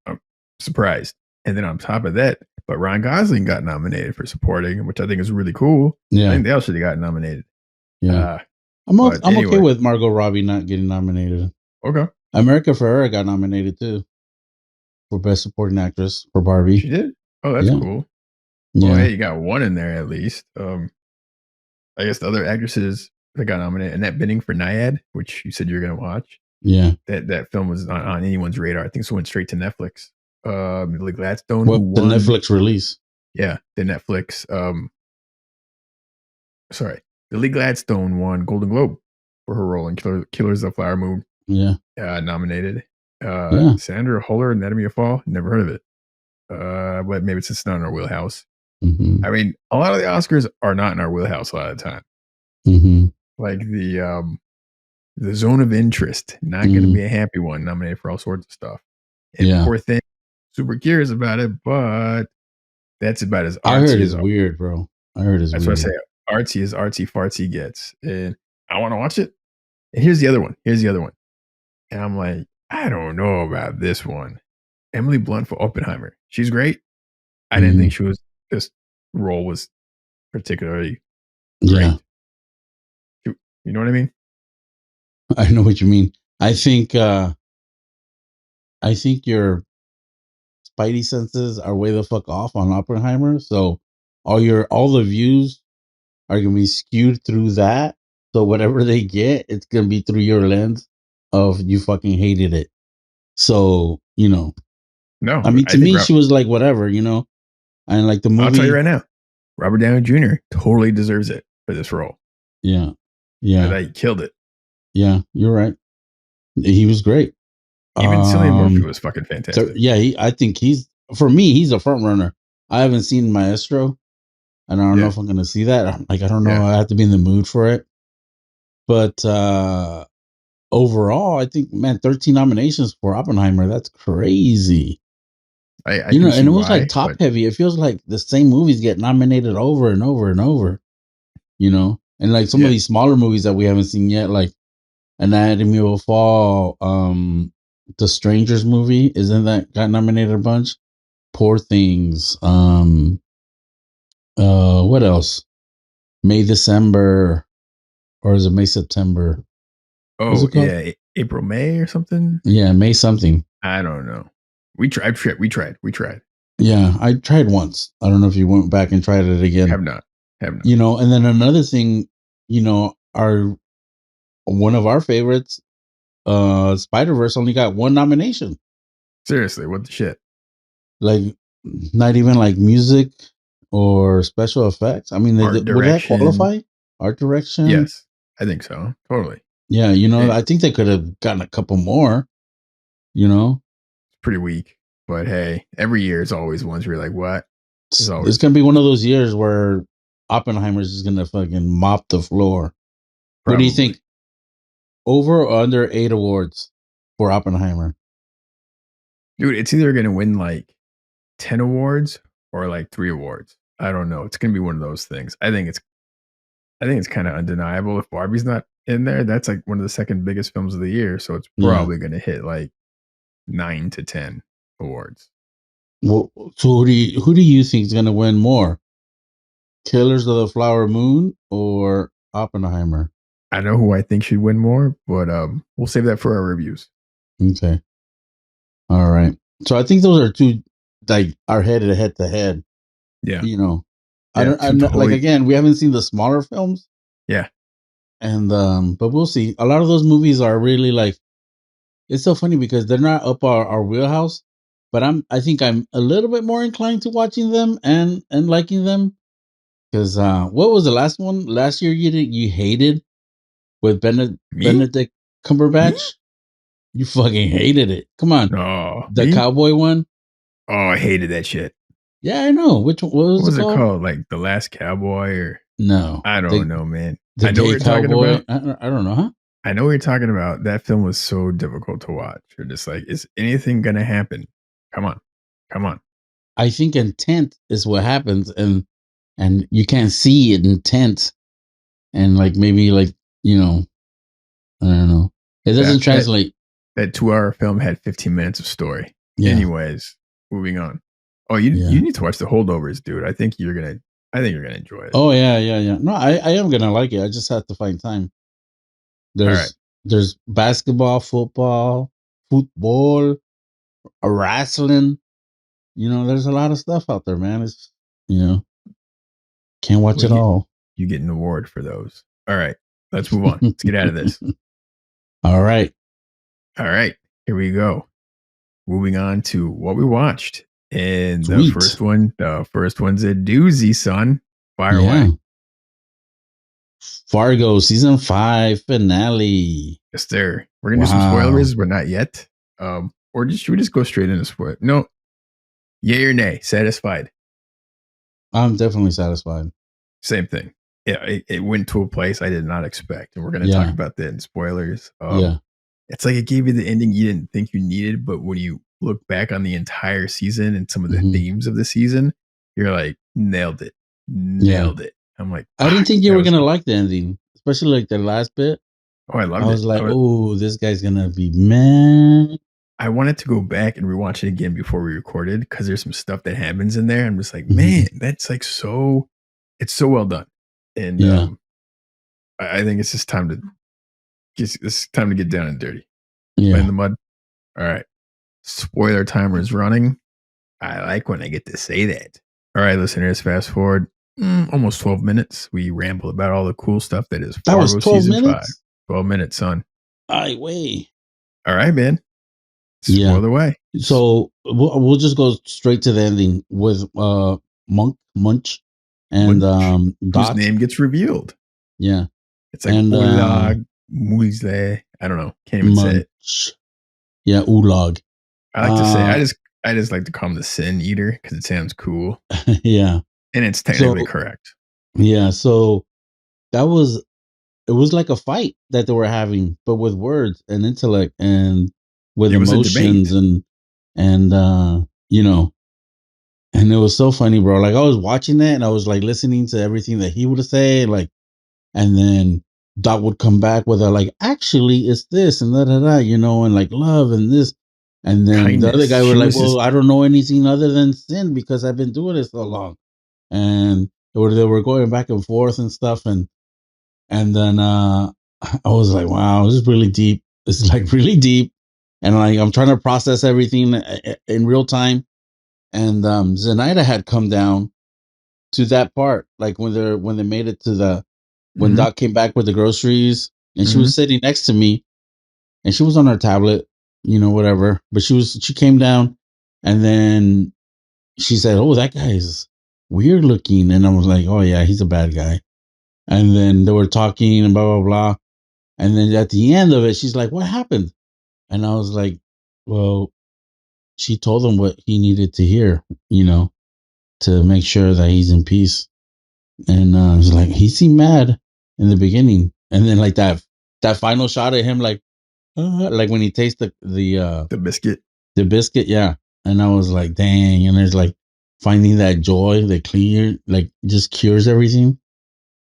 I'm surprised, and then on top of that, but Ryan Gosling got nominated for supporting, which I think is really cool. I yeah, think they all should have gotten nominated. yeah. Uh, but I'm okay anyway, with Margot Robbie not getting nominated. okay. America Ferrera got nominated too for Best Supporting Actress for Barbie. She did? Oh, that's Yeah, cool. Well, yeah, hey, you got one in there at least. I guess the other actresses that got nominated, Annette Bening for Nyad, which you said you're gonna watch. yeah. That film was not on anyone's radar. I think it went straight to Netflix. Lily Gladstone, who Well, the won, Netflix release. yeah, the Netflix. Sorry, Lily Gladstone won Golden Globe for her role in Killers of the Flower Moon. Yeah, Nominated. yeah. Sandra Huller, Anatomy of Fall. Never heard of it. But maybe it's just not in our wheelhouse. Hmm. I mean, a lot of the Oscars are not in our wheelhouse a lot of the time. Hmm. Like the zone of interest, not going to Hmm. be a happy one. Nominated for all sorts of stuff. And Yeah, poor thing, super curious about it, but that's about as I heard artsy it's as weird, bro. I heard it's that's what I say. weird. Artsy as artsy fartsy gets, and I want to watch it. And here's the other one. Here's the other one. And I'm like, I don't know about this one. Emily Blunt for Oppenheimer. She's great. I didn't Hmm. think this role was particularly Yeah, great. You know what I mean? I know what you mean. I think uh I think your spidey senses are way the fuck off on Oppenheimer. So all the views are gonna be skewed through that. So whatever they get, it's gonna be through your lens of you fucking hated it. So, I No, mean, I to think me, she was like whatever, and like the I'll tell you movie. right now, Robert Downey Jr. totally deserves it for this role. Yeah, I yeah, thought he killed it. yeah. You're right. He was great. Even Cillian Murphy Um, was fucking so fantastic. yeah, I think for me, he's a front runner. I haven't seen Maestro, and I don't know Yeah, if I'm gonna see that. I don't know. yeah. I have to be in the mood for it. But overall, I think, man, 13 nominations for Oppenheimer. That's crazy. I can And see it was like why, top but heavy. It feels like the same movies get nominated over and over and over. And like some of yeah. these smaller movies that we haven't seen yet, like Anatomy of a Fall, the Strangers movie, isn't that got nominated a bunch? Poor Things. What else? May December, or is it May September? What's Oh it called? yeah, April May or something. Yeah, May something. I don't know. We tried. We tried. We tried. Yeah, I tried once. I don't know if you went back and tried it again. Have not. Have not. And then another thing, our one of our favorites, Spider Verse, only got one nomination. Seriously, what the shit? Like, not even like music or special effects. I mean, Art would that direction. qualify? Art direction? Yes, I think so. Totally. Yeah, It's I think they could have gotten a couple more. You know, pretty weak, but hey, every year is always ones where you're like, what? There's it's always gonna be one of those years where Oppenheimer's is gonna fucking mop the floor. What do you probably. think? Over or under 8 awards for Oppenheimer? Dude, it's either gonna win like 10 awards or like 3 awards. I don't know. It's gonna be one of those things. I think it's kind of undeniable if Barbie's not in there. That's like one of the second biggest films of the year, so it's Yeah. probably gonna hit like 9 to 10 awards. Well, so who do you think is gonna win more? Killers of the Flower Moon or Oppenheimer? I know who I think should win more, but we'll save that for our reviews. Okay. All right. So I think those are two like are head to head. Yeah. You know, I Yeah. don't. I Two know, like totally. again, we haven't seen the smaller films, Yeah. and but we'll see. A lot of those movies are really like it's so funny because they're not up our wheelhouse, but I think I'm a little bit more inclined to watching them and liking them because what was the last one last year you hated with Me? Benedict Me? Cumberbatch? You fucking hated it. Come on, No. the Me? cowboy one. Oh, I hated that shit. Yeah, I know. Which one? What What was it was it called? called? Like The Last Cowboy or No, I don't know, man. the I know what gay you're talking cowboy. about. I don't know, huh? I know what you're talking about. That film was so difficult to watch. You're just like, is anything gonna happen? Come on. Come on. I think intent is what happens, and you can't see it intent, and like maybe like you know I don't know. It doesn't That that translate. that 2 hour film had 15 minutes of story. Yeah, Anyways, moving on. Oh, you yeah. need to watch The Holdovers, dude. I think you're gonna enjoy it. Oh yeah, yeah, yeah. No, I am gonna like it. I just have to find time. All right. There's basketball, football, wrestling. There's a lot of stuff out there, man. It's you know can't watch Well, it all. you get an award for those. All right. Let's move on. Let's get out of this. All right, All right. Here we go. Moving on to what we watched. And sweet. the first one's a doozy, son. Fire away. Yeah, Fargo season 5 finale. Yes, sir. We're gonna do some Wow, spoilers, but not yet. Or should we just go straight into spoil? No, yay or nay? Satisfied. I'm definitely satisfied. Same thing. Yeah, it went to a place I did not expect, and we're gonna talk Yeah, about that in spoilers. yeah. It's like it gave you the ending you didn't think you needed, but when you look back on the entire season and some of the Hmm. themes of the season, you're like, nailed it, Yeah. nailed it. I'm like, I didn't think you that were was gonna good. like the ending, especially like the last bit. Oh, I I loved it. was like, "Oh, this guy's gonna be mad." I wanted to go back and rewatch it again before we recorded because there's some stuff that happens in there. I'm just like, man, Mhm. that's like so. It's so well done, and Yeah, I think it's just time to it's time to get down and dirty, play in yeah. the mud. All right, spoiler timer is running. I like when I get to say that. All right, listeners, fast forward almost 12 minutes. We ramble about all the cool stuff that is That was Fargo 12 season 5. minutes. 12 minutes, son. I way. All right, man. Yeah. Spoil away. So we'll just go straight to the ending with Munch and Munch, whose Dot. name gets revealed. Yeah, It's like and Olag Muizle. I don't know. Can't even say it. Munch. Yeah, Ulog. I like to say I just like to call him the Sin Eater because it sounds cool Yeah. and it's technically So correct. yeah, so that was it was like a fight that they were having, but with words and intellect and with It was a emotions debate. and you know, and it was so funny, bro. Like I was watching that and I was like listening to everything that he would say, like, and then Doc would come back with a like, actually, it's this and and like love and this, and then the other Kindness. guy She was like, was well, just I don't know anything other than sin because I've been doing it so long, and they were going back and forth and stuff, and then I was like, wow, this is really deep. This is like really deep. And like I'm trying to process everything in real time. And Zenaida had come down to that part, like when they made it to the when hmm Doc came back with the groceries, and she hmm was sitting next to me, and she was on her tablet, whatever. But she came down, and then she said, "Oh, that guy is weird looking," and I was like, "Oh yeah, he's a bad guy." And then they were talking and blah blah blah. And then at the end of it, she's like, "What happened?" And I was like, "Well, she told him what he needed to hear, to make sure that he's in peace." And I was like, he seemed mad in the beginning, and then like that final shot of him, like when he tastes the biscuit. the biscuit, yeah. And I was like, dang. And there's like finding that joy that clear, like just cures everything.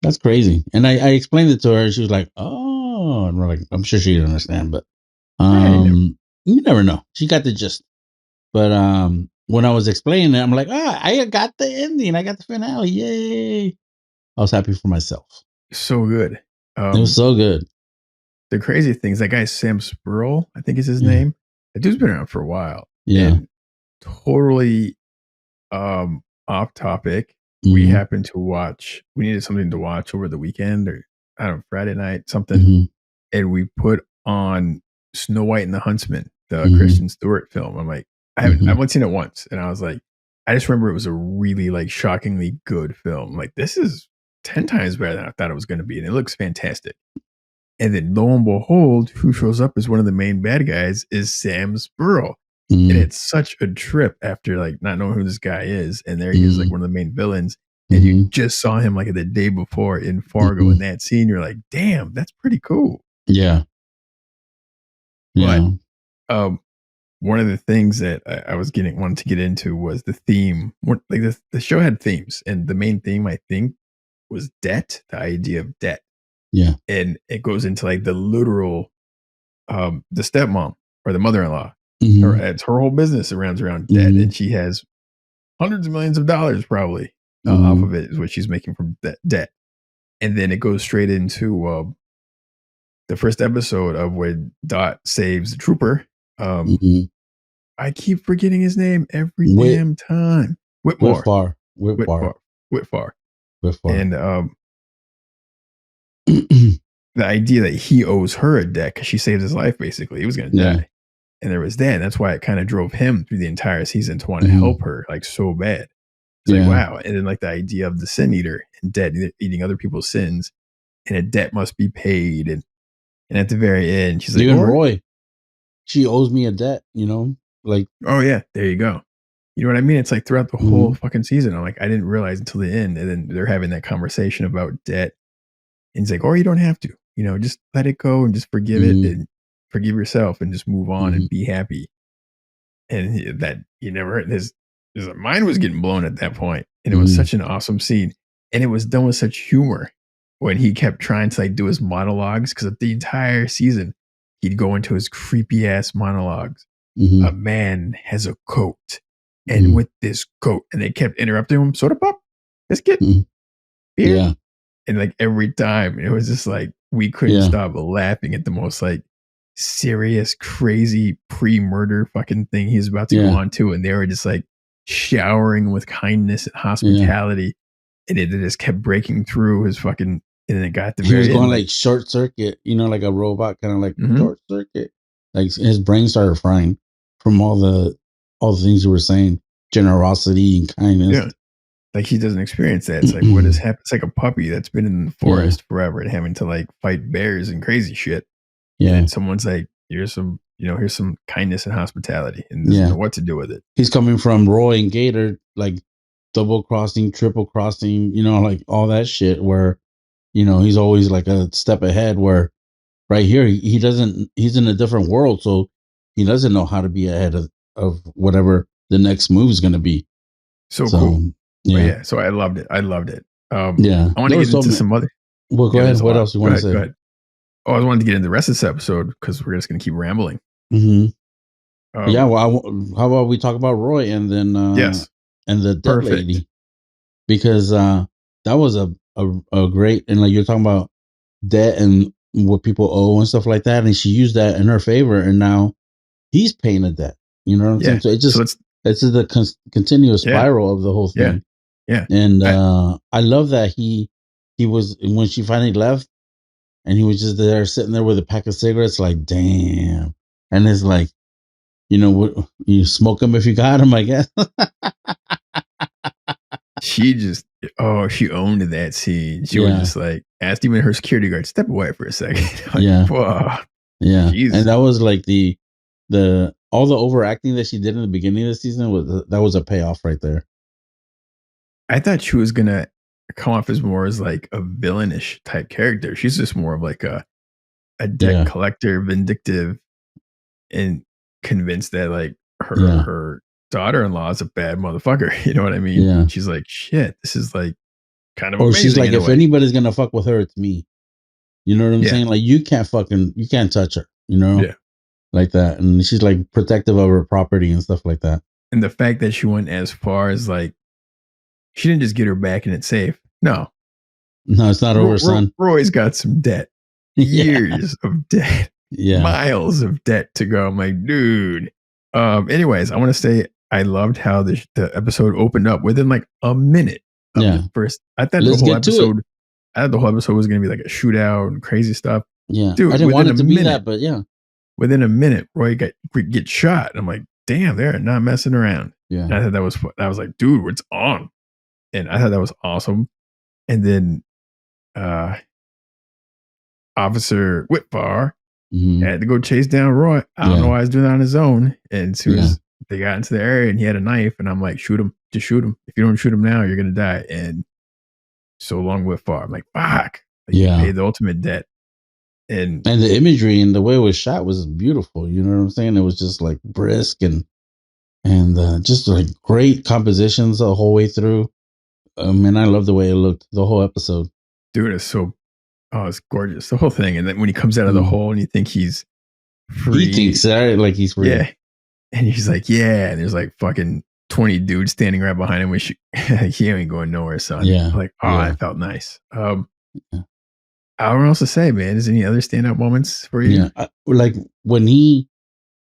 That's crazy. And I explained it to her, and she was like, "Oh," and we're like, I'm sure she didn't understand, but Hey, no. you never know. She got the gist. But when I was explaining it, I'm like, I got the ending. I got the finale. Yay. I was happy for myself. So good. It was Um, so good. the crazy thing is that guy Sam Spurl, I think is his Yeah. name. That dude's been around for a while. Yeah. And totally off topic. We Mhm. happened to watch. We needed something to watch over the weekend, or I don't know, Friday night, something, Mhm. and we put on Snow White and the Huntsman, the Mhm. Kristen Stewart film. I'm like, I've Mhm. only seen it once, and I was like, I just remember it was a really like shockingly good film. Like this is 10 times better than I thought it was going to be, and it looks fantastic. And then lo and behold, who shows up as one of the main bad guys is Sam Spurl. And Mhm. it's such a trip after like not knowing who this guy is. And there he is, like Mhm. one of the main villains. And you Mhm. just saw him like the day before in Fargo in Mhm. that scene. You're like, damn, that's pretty cool. Yeah. But Yeah. um, one of the things that I was getting wanted to get into was the theme. Like the show had themes, and the main theme I think was debt, the idea of debt. Yeah. And it goes into like the literal the stepmom or the mother-in-law. Her Mhm. it's her whole business surrounds around debt, and Mhm. she has hundreds of millions of dollars probably off Mhm. of it is what she's making from that debt. And then it goes straight into the first episode of when Dot saves the trooper. Um, Mhm. I keep forgetting his name every Whit damn time. Whitmore, Whitfar. Whitfar. Whitfar, Whitfar, Whitfar. and the idea that he owes her a debt because she saved his life. Basically, he was going to Yeah. die. And there was that. And that's why it kind of drove him through the entire season to want to Mhm. help her like so bad. It's like, Yeah. wow. And then like the idea of the sin eater and debt, eating other people's sins, and a debt must be paid. And at the very end, she's like, Even or, Roy, she owes me a debt, Like, oh yeah, there you go. You know what I mean? It's like throughout the whole mhm. fucking season. I'm like, I didn't realize until the end. And then they're having that conversation about debt. And he's like, or you don't have to, just let it go and just forgive it Mhm. and forgive yourself and just move on Mhm. and be happy. And that you never heard his mind was getting blown at that point, and it was Mhm. such an awesome scene, and it was done with such humor when he kept trying to like do his monologues because the entire season he'd go into his creepy ass monologues. A Mhm. man has a coat, and Mhm. with this coat, and they kept interrupting him. Soda pop, biscuit, Mhm. beer, Yeah. and like every time, it was just like we couldn't Yeah. stop laughing at the most like serious, crazy pre-murder fucking thing he's about to go Yeah. on to. And they were just like showering with kindness and Yeah. hospitality. And it just kept breaking through his fucking, and then it got at the He was very going end, like, like short circuit, like a robot, kind of like mhm, short circuit. Like his brain started frying from all the things you were saying, generosity and kindness. yeah. Like he doesn't experience that. It's like what has happened? It's like a puppy that's been in the Yeah. forest forever and having to like fight bears and crazy shit. And Yeah. then someone's like, here's some kindness and hospitality and doesn't Yeah. know what to do with it. He's coming from Roy and Gator, like double crossing, triple crossing, like all that shit where, he's always like a step ahead where right here he doesn't, he's in a different world. So he doesn't know how to be ahead of whatever the next move is going to be. So So, cool. But yeah. yeah, so I loved it. I loved it. Yeah. I want to There get was so into many. some other. Well, go Yeah, ahead. there's a What lot. else you Go want to ahead. Go say? ahead. Oh, I wanted to get into the rest of this episode because we're just going to keep rambling. Hmm. Yeah. Um, Well, how about we talk about Roy and then, yes, and the dead perfect. lady, because, that was a great, and like you're talking about debt and what people owe and stuff like that. And she used that in her favor. And now he's paying a debt. You know what I'm saying? Yeah. So So let's. it's the continuous Yeah. spiral of the whole Yeah. thing. Yeah. And, I, I love that he was, when she finally left and he was just there sitting there with a pack of cigarettes, like, damn. And it's like, you smoke them if you got them, I guess. she just. Oh, she owned that scene. She was Yeah. just like asked even her security guard step away for a second. Like, Yeah. whoa, Yeah. she's. And that was like the all the overacting that she did in the beginning of the season that was a payoff right there. I thought she was gonna come off as more as like a villainish type character. She's just more of like a debt Yeah. collector, vindictive, and convinced that like her Yeah. her daughter-in-law is a bad motherfucker. You know what I mean? Yeah. She's like, shit, this is like kind of Or she's amazing like, in a if way. anybody's gonna fuck with her, it's me. You know what I'm Yeah, saying? Like you can't touch her, yeah. like that. And she's like protective of her property and stuff like that. And the fact that she went as far as like she didn't just get her back and it's safe. No, No, it's not over, son. Roy's got some debt. years of debt, Yeah. miles of debt to go. I'm like, dude. Anyways, I want to say I loved how the episode opened up within like a minute of Yeah. the first. I thought the Let's whole get to it. episode. I thought the whole episode was gonna be like a shootout and crazy stuff. Yeah. I Dude, didn't want within a it to be minute, that, but yeah. within a minute, Roy gets shot. I'm like, damn, they're not messing around. Yeah. And I thought that was. I was like, dude, it's on. And I thought that was awesome. And then Officer Whitbar had to go chase down Roy. I don't know why he's doing that on his own. And as soon as they got into the area and he had a knife, and I'm like, shoot him, just shoot him. If you don't shoot him now, you're gonna die. And so long Whitbar. I'm like, fuck. Like, you paid the ultimate debt. And the imagery and the way it was shot was beautiful. You know what I'm saying? It was just like brisk and just like great compositions the whole way through. And I love the way it looked the whole episode. Dude, it's gorgeous, the whole thing. And then when he comes out of the hole and you think he's free, he thinks that like he's free. Yeah, and he's like, yeah, and there's like fucking 20 dudes standing right behind him. He ain't going nowhere, son. Yeah, like, I felt nice. I don't know what else to say, man. Is any other standout moments for you? Yeah, like when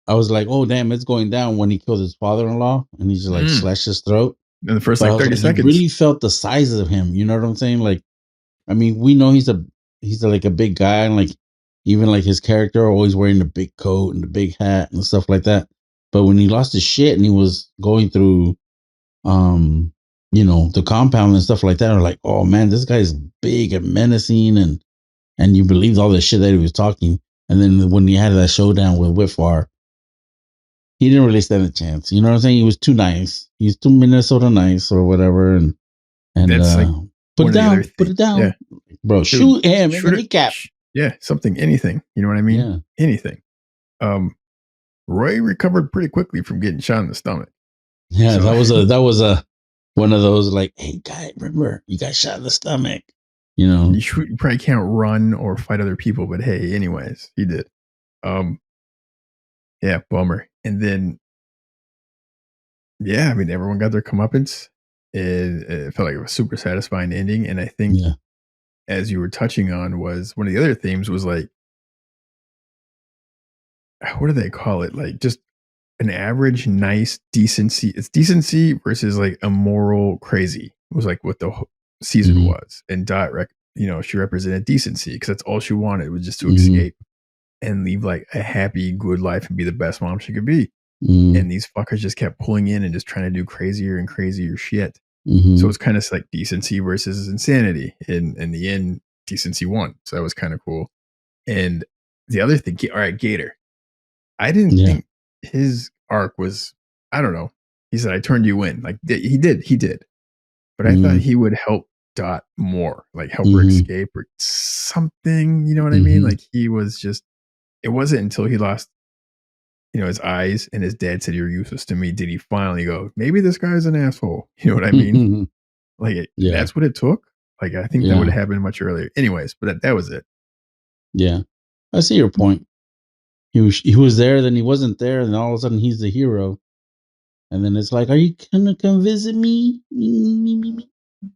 I was like, oh damn, it's going down when he killed his father-in-law and he just like slashed his throat. In the first like 30 seconds, you really felt the size of him. You know what I'm saying? Like, I mean, we know he's like a big guy, and like even like his character always wearing the big coat and the big hat and stuff like that. But when he lost his shit and he was going through, the compound and stuff like that, are like, oh man, this guy's big and menacing, and you believed all the shit that he was talking. And then when he had that showdown with Whitfar, he didn't really stand a chance. You know what I'm saying? He was too nice. He's too Minnesota nice or whatever. And that's like put it down, yeah. Bro. Dude, shoot him in the kneecap. Yeah, something, anything. You know what I mean? Yeah. Anything. Roy recovered pretty quickly from getting shot in the stomach. Yeah, so, that was one of those like, hey guy, remember you got shot in the stomach. You know, you probably can't run or fight other people, but hey, anyways, he did. Yeah, bummer. And then, yeah, I mean, everyone got their comeuppance. It felt like it was a super satisfying ending. And I think, as you were touching on, was one of the other themes was like, what do they call it? Like just an average, nice decency. It's decency versus like immoral crazy. It was like what the season was. And Dot, she represented decency because that's all she wanted, was just to escape and leave like a happy, good life and be the best mom she could be. And these fuckers just kept pulling in and just trying to do crazier and crazier shit. So it's kind of like decency versus insanity. And in the end, decency won. So that was kind of cool. And the other thing, all right, Gator. I didn't think his arc was, I don't know. He said, I turned you in. Like he did. But I thought he would help Dot more, like help her escape or something. You know what I mean? Like he was just, it wasn't until he lost, his eyes and his dad said, you're useless to me, did he finally go, maybe this guy's an asshole. You know what I mean? Like that's what it took. Like I think that would have happened much earlier. Anyways, but that was it. Yeah. I see your point. He was there, then he wasn't there, and then all of a sudden he's the hero. And then it's like, are you gonna come visit me?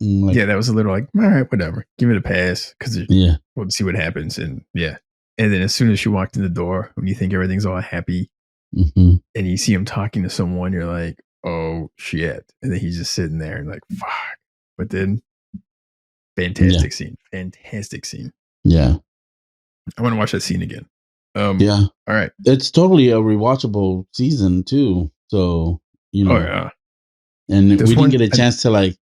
Like, yeah, that was a little like, all right, whatever. Give it a pass. Because we'll see what happens. And and then as soon as she walked in the door, when you think everything's all happy, and you see him talking to someone, you're like, oh shit. And then he's just sitting there and like, fuck. But then fantastic scene. Yeah. I want to watch that scene again. All right. It's totally a rewatchable season too. So, and we didn't get a chance to like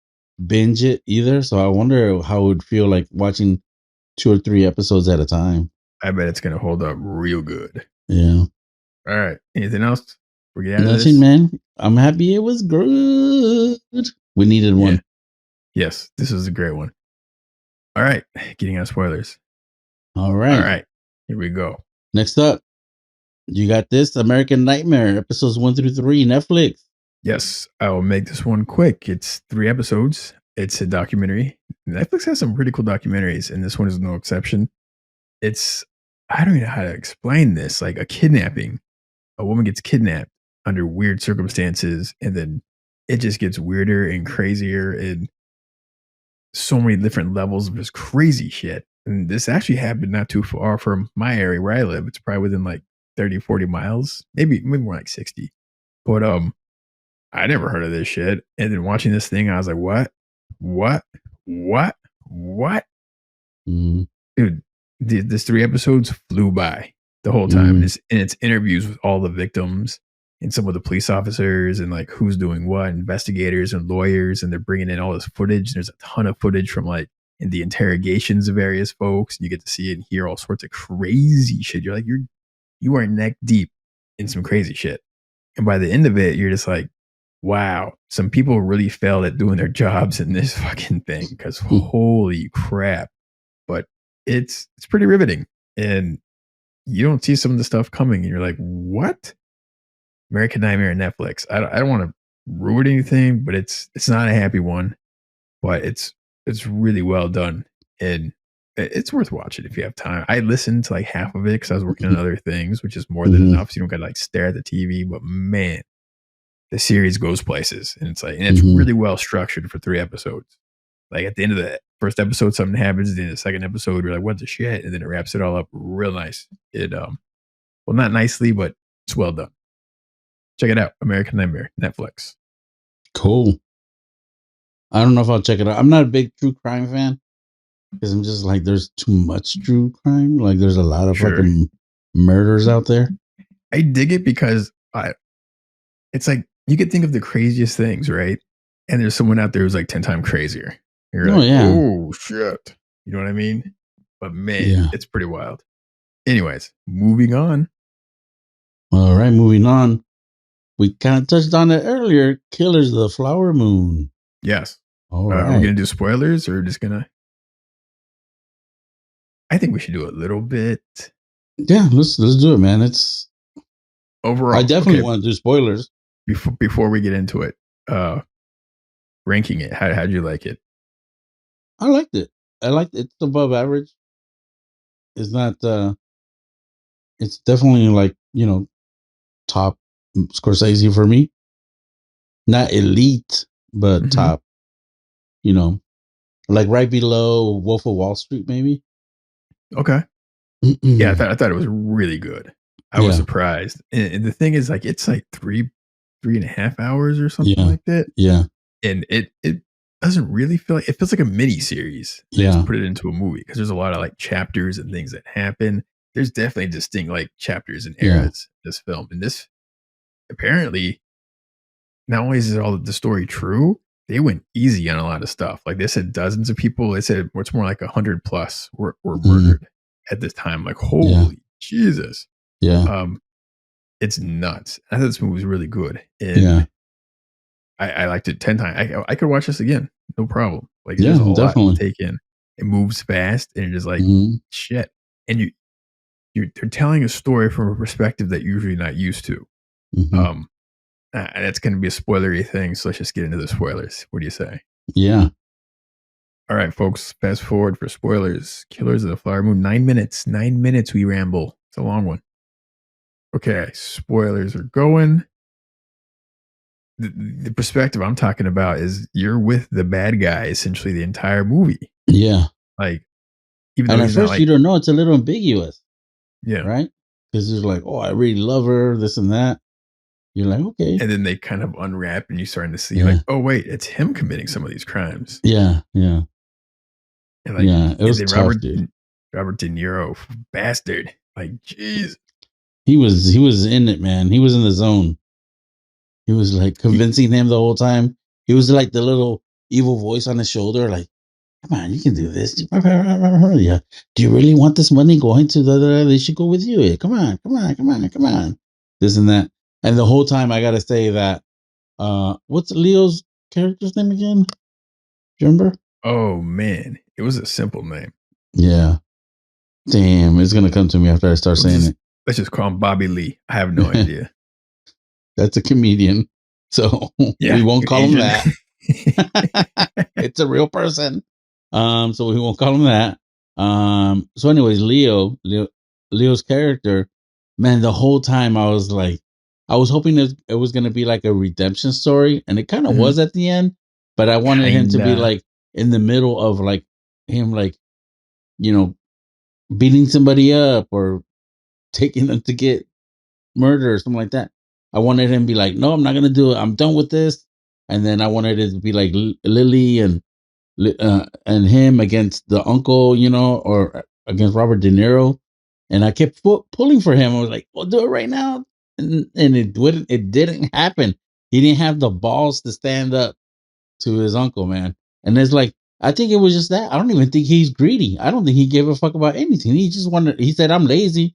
binge it either. So I wonder how it would feel like watching 2 or 3 episodes at a time. I bet it's going to hold up real good. Yeah. All right. Anything else? We get out of Nothing, this? man. I'm happy it was good. We needed one. Yes. This was a great one. All right. Getting out of spoilers. All right. Here we go. Next up, you got this American Nightmare, episodes 1 through 3, Netflix. Yes, I will make this one quick. It's 3 episodes. It's a documentary. Netflix has some pretty cool documentaries, and this one is no exception. It's, I don't even know how to explain this, like a kidnapping. A woman gets kidnapped under weird circumstances, and then it just gets weirder and crazier and so many different levels of just crazy shit. And this actually happened not too far from my area where I live. It's probably within like 30, 40 miles, maybe more like 60. But I never heard of this shit. And then watching this thing, I was like, what? What? What? What? Mhm. Dude, this 3 episodes flew by the whole time. And Mhm. it's interviews with all the victims and some of the police officers and like who's doing what, investigators and lawyers, and they're bringing in all this footage. There's a ton of footage from like in the interrogations of various folks. You get to see and hear all sorts of crazy shit. You're like, you are neck deep in some crazy shit. And by the end of it, you're just like, wow, some people really failed at doing their jobs in this fucking thing because holy crap. But it's pretty riveting. And you don't see some of the stuff coming and you're like, what? American Nightmare on Netflix. I don't want to ruin anything, but it's not a happy one, but it's really well done. And it's worth watching if you have time. I listened to like half of it because I was working on other things, which is more than Mhm. enough. So you don't gotta like stare at the TV. But man, the series goes places. And it's like, and it's Mhm. really well structured for 3 episodes. Like at the end of the first episode, something happens. At the end of the second episode, you're like, what the shit? And then it wraps it all up real nice. It well, not nicely, but it's well done. Check it out. American Nightmare, Netflix. Cool. I don't know if I'll check it out. I'm not a big true crime fan because I'm just like, there's too much true crime. Like, there's a lot of Sure. fucking murders out there. I dig it because it's like you could think of the craziest things, right? And there's someone out there who's like 10 times crazier. You're Oh like, yeah, oh shit. You know what I mean? But man, yeah. it's pretty wild. Anyways, moving on. All right, moving on. We kind of touched on it earlier. Killers of the Flower Moon. Yes. All Are we right. gonna do spoilers or just gonna? I think we should do a little bit Yeah, let's do it, man. I overall. definitely Okay, want to do spoilers. before we get into it, ranking it. How'd you like it? I liked it. I liked it. It's above average. It's not. It's definitely like top Scorsese for me. Not elite, but Mhm. top. You know, like right below Wolf of Wall Street, maybe. Okay. Yeah, I thought it was really good. I was Yeah, surprised. And the thing is, like, it's like 3.5 hours or something yeah, like that. yeah, And it doesn't really feel like it feels like a mini series. They just yeah, put it into a movie because there's a lot of like chapters and things that happen. There's definitely distinct like chapters and yeah. eras in this film. And this apparently not only is it all the story true, they went easy on a lot of stuff. Like they said dozens of people, they said what's more like 100 plus were Mm, murdered at this time. Like, yeah, holy Jesus. yeah, Um, it's nuts. I thought this movie was really good. yeah, And I liked it 10 times. I could watch this again. No problem. Like yeah. there's a lot to Definitely. take in. It moves fast and you're just like, Hmm. shit. And they're telling a story from a perspective that you're usually not used to. Hmm. Um, and that's going to be a spoilery thing. So let's just get into the spoilers. What do you say? Yeah, All right, folks, fast forward for spoilers. Killers of the Flower Moon, 9 minutes. 9 minutes we ramble. It's a long one. Okay, spoilers are going. The perspective I'm talking about is you're with the bad guy essentially the entire movie. yeah. Like, even though And at he's not first, you like, don't know. It's a little ambiguous, yeah. right? Because it's like, oh, I really love her, this and that. You're like, okay, And then they kind of unwrap and you're starting to see like, yeah, oh wait, it's him committing some of these crimes. yeah, yeah, And like, yeah. It and was then tough, dude. Robert De Niro, bastard. Like, jeez. He was in it, man. He was in the zone. He was like He convincing him the whole time. He was like the little evil voice on his shoulder, like, come on, you can do this. Yeah. Do you really want this money going to they should go with you? Come on, come on, come on, come on. This and that. And the whole time I gotta say that what's Leo's character's name again? Do you remember? oh man, it was a simple name. Yeah. Damn, it's gonna come to me after I start saying it. Let's just call him Bobby Lee. I have no idea. That's a comedian. So we Yeah, won't call him Asian. that. It's a real person. So we won't call him that. So anyways, Leo's character, man, the whole time I was like, I was hoping it was gonna be like a redemption story, and it kind of Mhm. was at the end, but I wanted him to be Kinda. like in the middle of like him like beating somebody up or taking them to get murder or something like that. I wanted him to be like, no, I'm not gonna do it. I'm done with this. And then I wanted it to be like Lily and him against the uncle, or against Robert De Niro. And I kept pulling for him. I was like, "Well, do it right now," and it wouldn't. It didn't happen. He didn't have the balls to stand up to his uncle, man. And it's like, I think it was just that. I don't even think he's greedy. I don't think he gave a fuck about anything. He just wanted. He said, "I'm lazy,"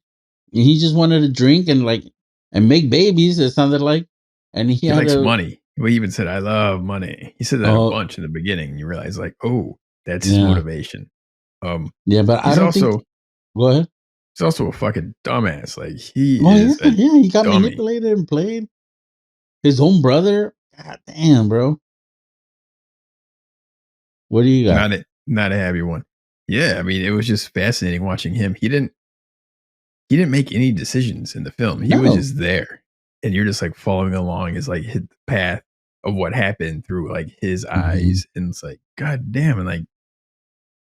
and he just wanted to drink and make babies. It sounded like, and he He had likes a money. He even said, "I love money." He said that a oh bunch in the beginning. You realize, like, oh, that's his yeah motivation. yeah, but I He's don't think. also Go ahead. he's also a fucking dumbass. Like, he Oh yeah, is a yeah. He got dummy. manipulated and played his own brother. God damn, bro. What do you got? Not a happy one. Yeah, I mean, it was just fascinating watching him. He didn't make any decisions in the film. He was No. just there, and you're just like following along as like hit the path of what happened through like his Hmm. eyes, and it's like, God damn, and like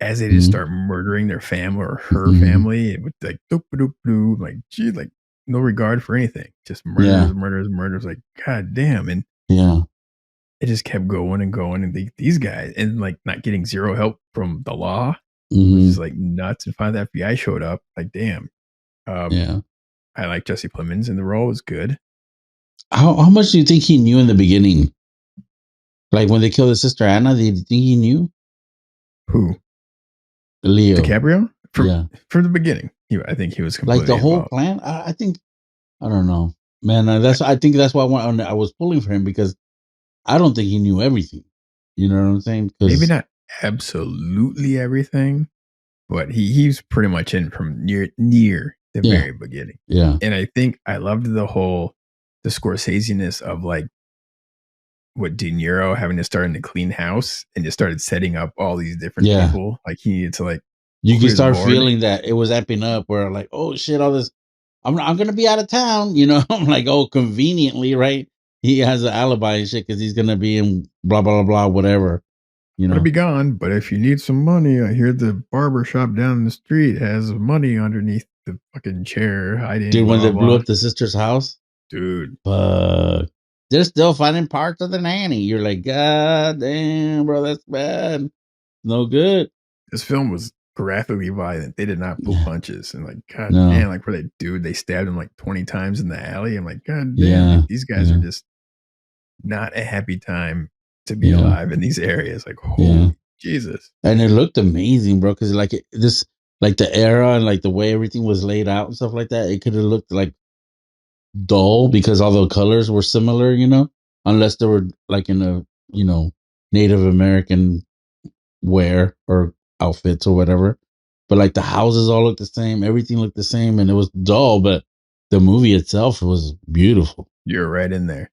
as they just Hmm. start murdering their family or her Hmm. family, with like doop doop doop, like gee, like no regard for anything, just Yeah. murders, murders, murders. Like, God damn, and Yeah. it just kept going and going, and these guys, and like not getting zero help from the law, which is Hmm. like nuts. And finally, the FBI showed up. Like, damn. Um, Yeah. I like Jesse Plemons in the role; was good. How much do you think he knew in the beginning? Like when they killed his sister Anna, do you think he knew? Who? Leo. DiCaprio? Yeah. From the beginning, I think he was Like the completely whole involved. plan. I think I don't know, man. I think that's why I was pulling for him because I don't think he knew everything. You know what I'm saying? Maybe Because not absolutely everything, but he's pretty much in from near the yeah, very beginning. yeah, And I think I loved the Scorsese-ness of like what De Niro having to start in a clean house and just started setting up all these different yeah. people. Like he needed to like You can clear the start board. feeling that it was amping up. Where like, oh shit, all this. I'm gonna be out of town. I'm like, oh, conveniently, right? He has an alibi and shit because he's gonna be in blah blah blah whatever. You I'm gonna know, be gone, but if you need some money, I hear the barber shop down the street has money underneath the fucking chair hiding, dude. When blah they blew blah. up the sister's house, Dude, fuck. They're still finding parts of the nanny. You're like, God damn, bro, that's bad. No good. this film was graphically violent. They did not pull Yeah. punches, and like, god damn, No. like where they stabbed him like 20 times in the alley. I'm like, god damn, Yeah. like these guys are Yeah. just not a happy time to be Yeah. alive in these areas. Like, Yeah. holy Jesus. And it looked amazing, bro. Because this, like the era and like the way everything was laid out and stuff like that, it could have looked like dull because all the colors were similar, unless they were like in a Native American wear or outfits or whatever. But like the houses all looked the same, everything looked the same, and it was dull. But the movie itself was beautiful. You're right in there.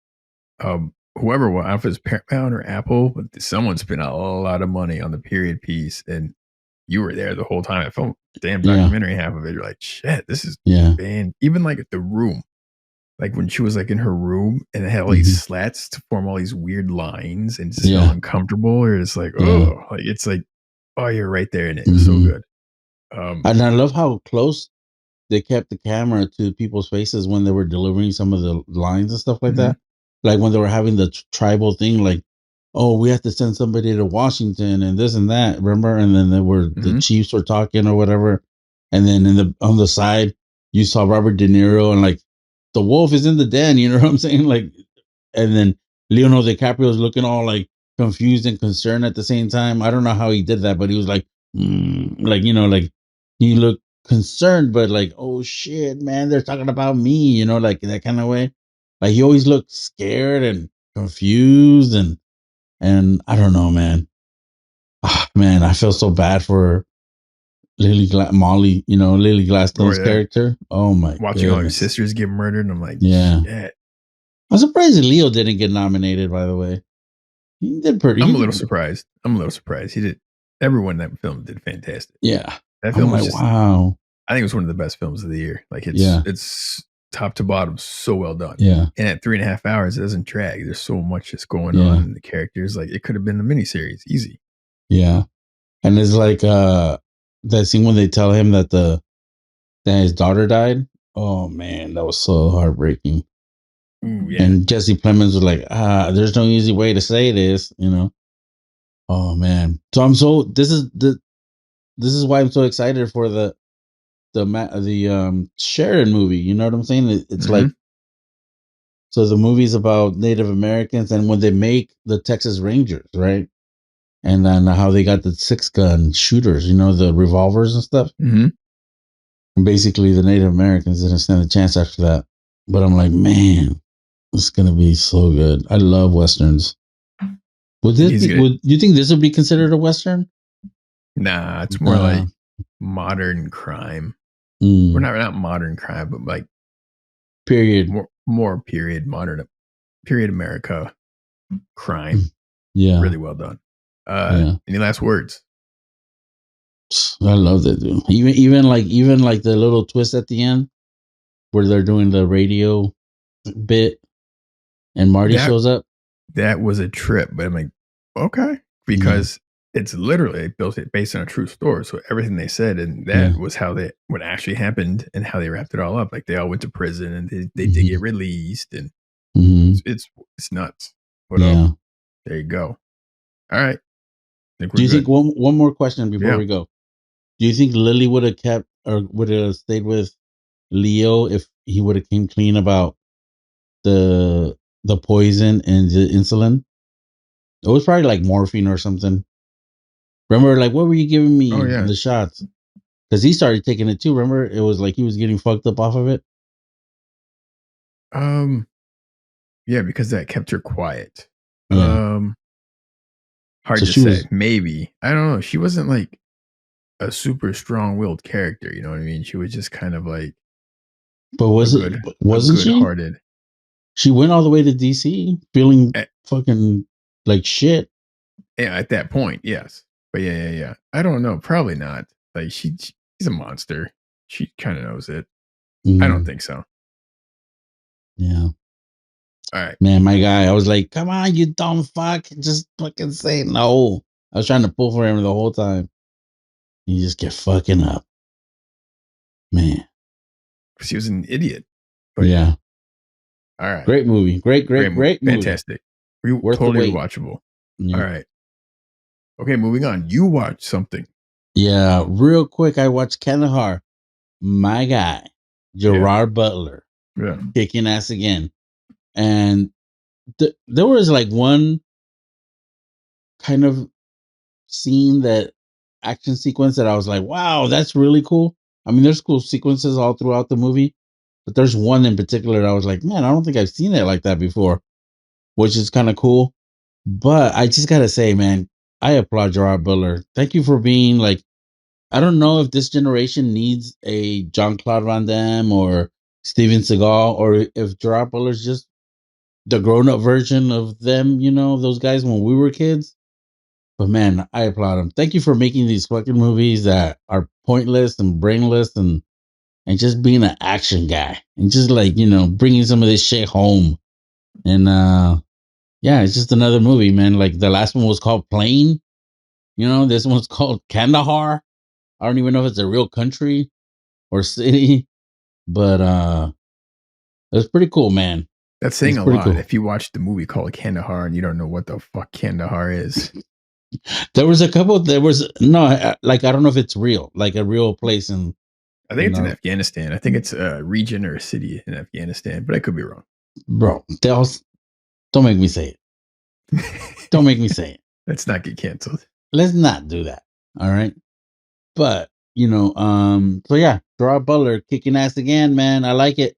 Whoever, I don't know if it's Paramount or Apple, but someone spent a lot of money on the period piece, and you were there the whole time. I felt damn Yeah, documentary half of it. You're like, shit, this is yeah, band. Even like the room, like when she was like in her room and it had all these hmm, slats to form all these weird lines and just felt yeah, uncomfortable. Or it's like, yeah. oh, like it's like, oh, you're right there in it. It was so Hmm. good. Um, And I love how close they kept the camera to people's faces when they were delivering some of the lines and stuff like mhm, that. Like when they were having the tribal thing, like, oh, we have to send somebody to Washington and this and that. Remember? And then the mhm. chiefs were talking or whatever. And then on the side, you saw Robert De Niro and like the wolf is in the den. You know what I'm saying? Like, and then Leonardo DiCaprio is looking all like confused and concerned at the same time. I don't know how he did that, but he was like, like like he looked concerned, but like, oh shit, man, they're talking about me, like that kind of way. Like he always looked scared and confused, and I don't know, man. Ah, man, I feel so bad for Molly, Lily Oh Gladstone's yeah, character. Oh my watching all your goodness. sisters get murdered. I'm like, Yeah. shit. I'm surprised that Leo didn't get nominated, by the way. He did pretty. He I'm a little did. surprised. I'm a little surprised. He did. Everyone in that film did fantastic. Yeah. That I'm film was like, just. wow. I think it was one of the best films of the year. Like Yeah. it's top to bottom so well done. Yeah. And at 3.5 hours, it doesn't drag. There's so much that's going on Yeah. in the characters. Like it could have been the miniseries, easy. Yeah. And it's like that scene when they tell him that his daughter died. Oh man, that was so heartbreaking. Ooh, yeah. And Jesse Plemons was like, there's no easy way to say this, you know. Oh man. So this is why I'm so excited for the Sheridan movie. You know what I'm saying? It's like, so the movie's about Native Americans and when they make the Texas Rangers, right? And then how they got the 6-gun shooters, you know, the revolvers and stuff. Mm-hmm. And basically, the Native Americans didn't stand a chance after that. But I'm like, man, it's gonna be so good. I love westerns. Would you think this would be considered a western? Nah, it's more like modern crime. We're not modern crime, but like period. More period America crime. Yeah, really well done. Any last words? I love that, dude. Even like the little twist at the end where they're doing the radio bit and Marty shows up. That was a trip, but I'm like, okay, because it's literally based on a true story. So everything they said, and that was what actually happened and how they wrapped it all up. Like they all went to prison and they did get released, and it's nuts. But there you go. All right. Do you think one more question before we go? Do you think Lily would have kept or would have stayed with Leo if he would have came clean about the poison and the insulin? It was probably like morphine or something. Remember, like, what were you giving me in the shots? Because he started taking it too. Remember, it was like he was getting fucked up off of it. Yeah, because that kept her quiet. Hard to say. Maybe, I don't know. She wasn't like a super strong-willed character. You know what I mean? She was just kind of like. But wasn't she good-hearted? She went all the way to DC feeling fucking like shit. Yeah, at that point, yes. But yeah. I don't know. Probably not. Like she's a monster. She kind of knows it. I don't think so. Yeah. All right. Man, my guy, I was like, come on, you dumb fuck. Just fucking say no. I was trying to pull for him the whole time. You just get fucking up. Man. She was an idiot. But yeah. All right. Great movie. Great movie. Fantastic. Totally watchable. Yeah. All right. Okay, moving on. You watched something. Yeah, real quick. I watched Kandahar. My guy, Gerard Butler. Yeah. Kicking ass again. And there was like one kind of scene, that action sequence that I was like, wow, that's really cool. I mean, there's cool sequences all throughout the movie, but there's one in particular that I was like, man, I don't think I've seen it like that before, which is kind of cool. But I just got to say, man, I applaud Gerard Butler. Thank you for being like, I don't know if this generation needs a Jean-Claude Van Damme or Steven Seagal, or if Gerard Butler's just the grown-up version of them, you know, those guys when we were kids. But man, I applaud him. Thank you for making these fucking movies that are pointless and brainless, and just being an action guy and just like, you know, bringing some of this shit home. And yeah, it's just another movie, man. Like the last one was called Plane. You know, this one's called Kandahar. I don't even know if it's a real country or city, but it's pretty cool, man. That's saying a lot. Cool. If you watch the movie called Kandahar and you don't know what the fuck Kandahar is. There was like, I don't know if it's real, like a real place in. I think it's in Afghanistan. I think it's a region or a city in Afghanistan, but I could be wrong. Bro, don't make me say it. Don't make me say it. Let's not get canceled. Let's not do that. All right. But, you know, so yeah, Gerard Butler kicking ass again, man. I like it.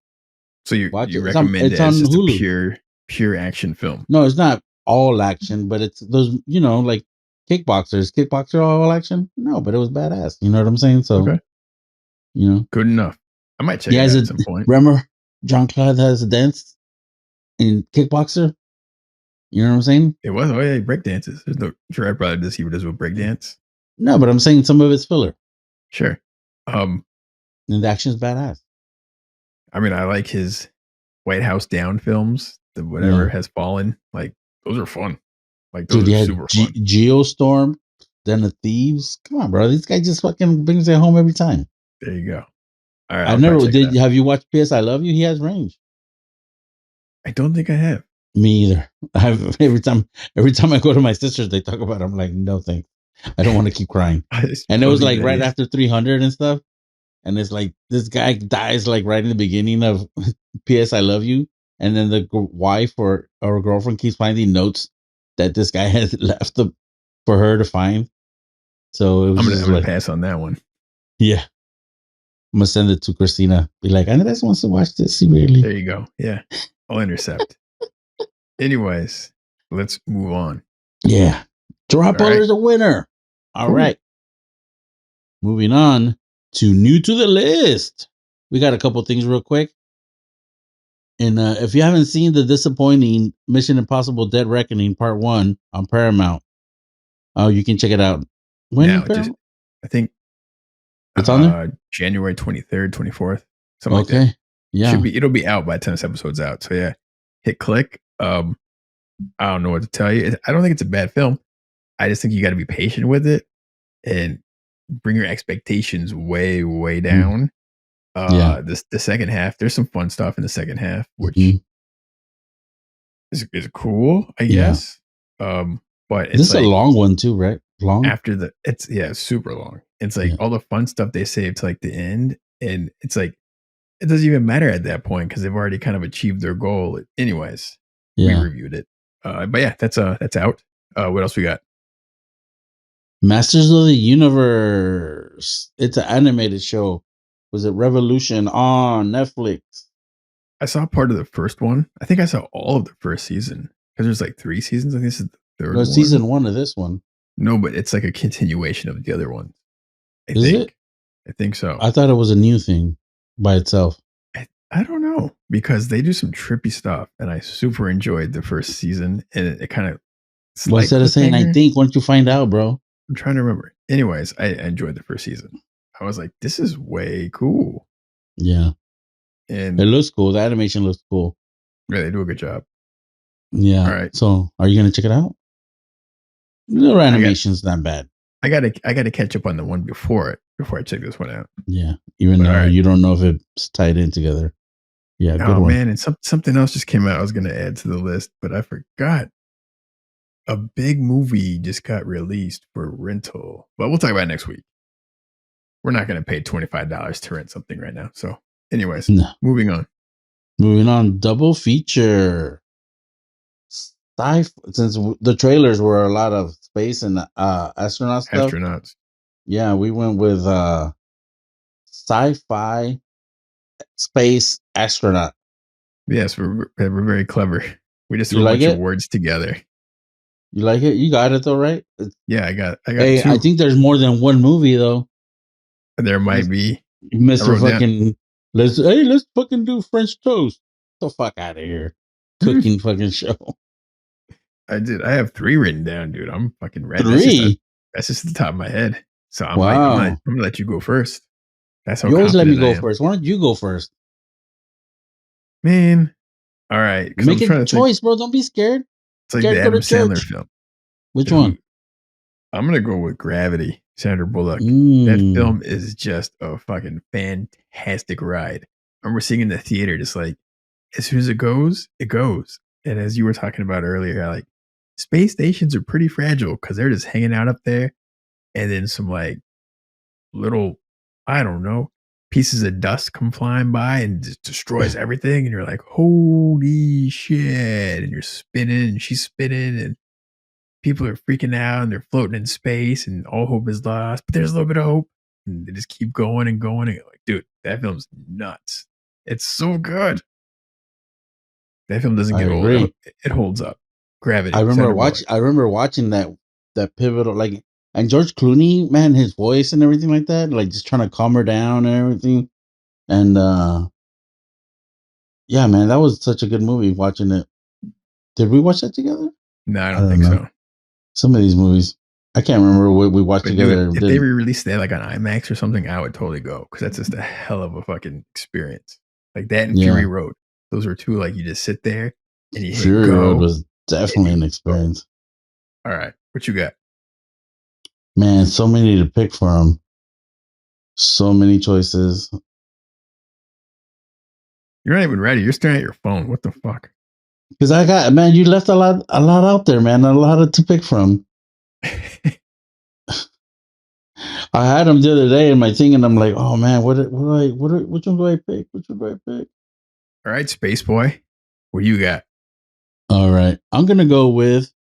So you recommend it as just a pure action film? No, it's not all action, but it's those, you know, like Kickboxer all action? No, but it was badass. You know what I'm saying? So, okay. You know, good enough. I might check it out at some point. Remember, Jean-Claude has a dance in Kickboxer. You know what I'm saying? It was break dances. There's no Gerard Butler does with break dance. No, but I'm saying some of it's filler. Sure. And the action's badass. I mean, I like his White House Down films. The Whatever Has Fallen. Like those are fun. Like those are super fun. Geostorm. Den of Thieves. Come on, bro. This guy just fucking brings it home every time. There you go. All right, I I'll never probably check did. that. Have you watched PS I Love You? He has range. I don't think I have. Me either. Every time I go to my sisters, they talk about it. I'm like, no thanks. I don't want to keep crying. And it I'll was leave like it at right yes. after 300 and stuff. And it's like this guy dies like right in the beginning of PS I Love You. And then the wife or girlfriend keeps finding notes that this guy has left for her to find. So it was I'm just gonna like, pass on that one. yeah. I'm gonna send it to Christina. Be like, Andres wants to watch this. Really? There you go. Yeah, I'll intercept. Anyways, let's move on. Yeah. Gerard All right. Butler's a winner. All Cool. right. Moving on to new to the list. We got a couple things real quick. And if you haven't seen the disappointing Mission Impossible Dead Reckoning Part 1 on Paramount, you can check it out. When Now, Paramount? I think It's on there? January 23rd, 24th, something like that. Okay. Yeah. It'll be out by the time this episode's out. So yeah, hit click. I don't know what to tell you. I don't think it's a bad film. I just think you got to be patient with it and bring your expectations way, way down. Yeah. The second half, there's some fun stuff in the second half, which Mhm. is cool, I Yeah. guess. But This it's is a like long one too, right? Long. after it's super long. It's like all the fun stuff they saved to like the end, and it's like it doesn't even matter at that point because they've already kind of achieved their goal. Anyways, we Yeah. reviewed it. But yeah, that's out. What else we got? Masters of the Universe. It's an animated show. Was it Revolution on Netflix? I saw part of the first one. I think I saw all of the first season because there's like 3 seasons. I think this is the third No, one. season 1 of this one. No, but it's like a continuation of the other ones. Is it? I think so. I thought it was a new thing by itself. I don't know because they do some trippy stuff, and I super enjoyed the first season, and it kind of Well, instead of saying I think, why don't you find out, bro? I'm trying to remember. Anyways, I enjoyed the first season. I was like, this is way cool. Yeah. And it looks cool. The animation looks cool. Yeah, they do a good job. Yeah. All right. So are you gonna check it out? The animation's not bad. I gotta catch up on the one before I check this one out. Yeah. Even though you don't know if it's tied in together. Yeah, good one. Man, and something else just came out I was gonna add to the list, but I forgot. A big movie just got released for rental. But we'll talk about it next week. We're not gonna pay $25 to rent something right now. So anyways, moving on. Double feature. Since the trailers were a lot of space and astronaut stuff. Astronauts. Yeah, we went with sci-fi space astronaut. Yes, we're very clever. We just threw a bunch of words together. You like it? You got it though, right? Yeah, I got hey, 2. I think there's more than one movie though. There might be. Mr. Fucking let's fucking do French toast. Get the fuck out of here. Cooking fucking show. I did. I have 3 written down, dude. I'm fucking ready. 3? That's just the top of my head. So I'm gonna let you go first. That's how you always let me go first. Why don't you go first? Man. All right. Make a choice, bro. Don't be scared. It's like the Adam Sandler film. Which one? I'm gonna go with Gravity, Sandra Bullock. That film is just a fucking fantastic ride. I remember seeing in the theater, just like as soon as it goes, it goes. And as you were talking about earlier, like space stations are pretty fragile because they're just hanging out up there, and then some like little, I don't know, pieces of dust come flying by and just destroys everything, and you're like, holy shit! And you're spinning, and she's spinning, and people are freaking out, and they're floating in space, and all hope is lost, but there's a little bit of hope, and they just keep going and going. And you're like, dude, that film's nuts. It's so good. That film doesn't get old. It holds up. Gravity. I remember watching that pivotal, like, and George Clooney, man, his voice and everything like that, like just trying to calm her down and everything. And yeah, man, that was such a good movie. Watching it. Did we watch that together? No, I don't think so. Some of these movies, I can't remember what we watched together. Dude, if they re-released that like on IMAX or something, I would totally go because that's just a hell of a fucking experience. Like that and Fury Road. Those are 2 like you just sit there and you Fury Road was definitely an experience. All right, what you got? Man, so many to pick from. So many choices. You're not even ready. You're staring at your phone. What the fuck? Because I got, man, you left a lot out there, man. A lot to pick from. I had them the other day in my thing, and I'm like, oh man, which one do I pick? Which one do I pick? All right, Space Boy, what do you got? All right, I'm gonna go with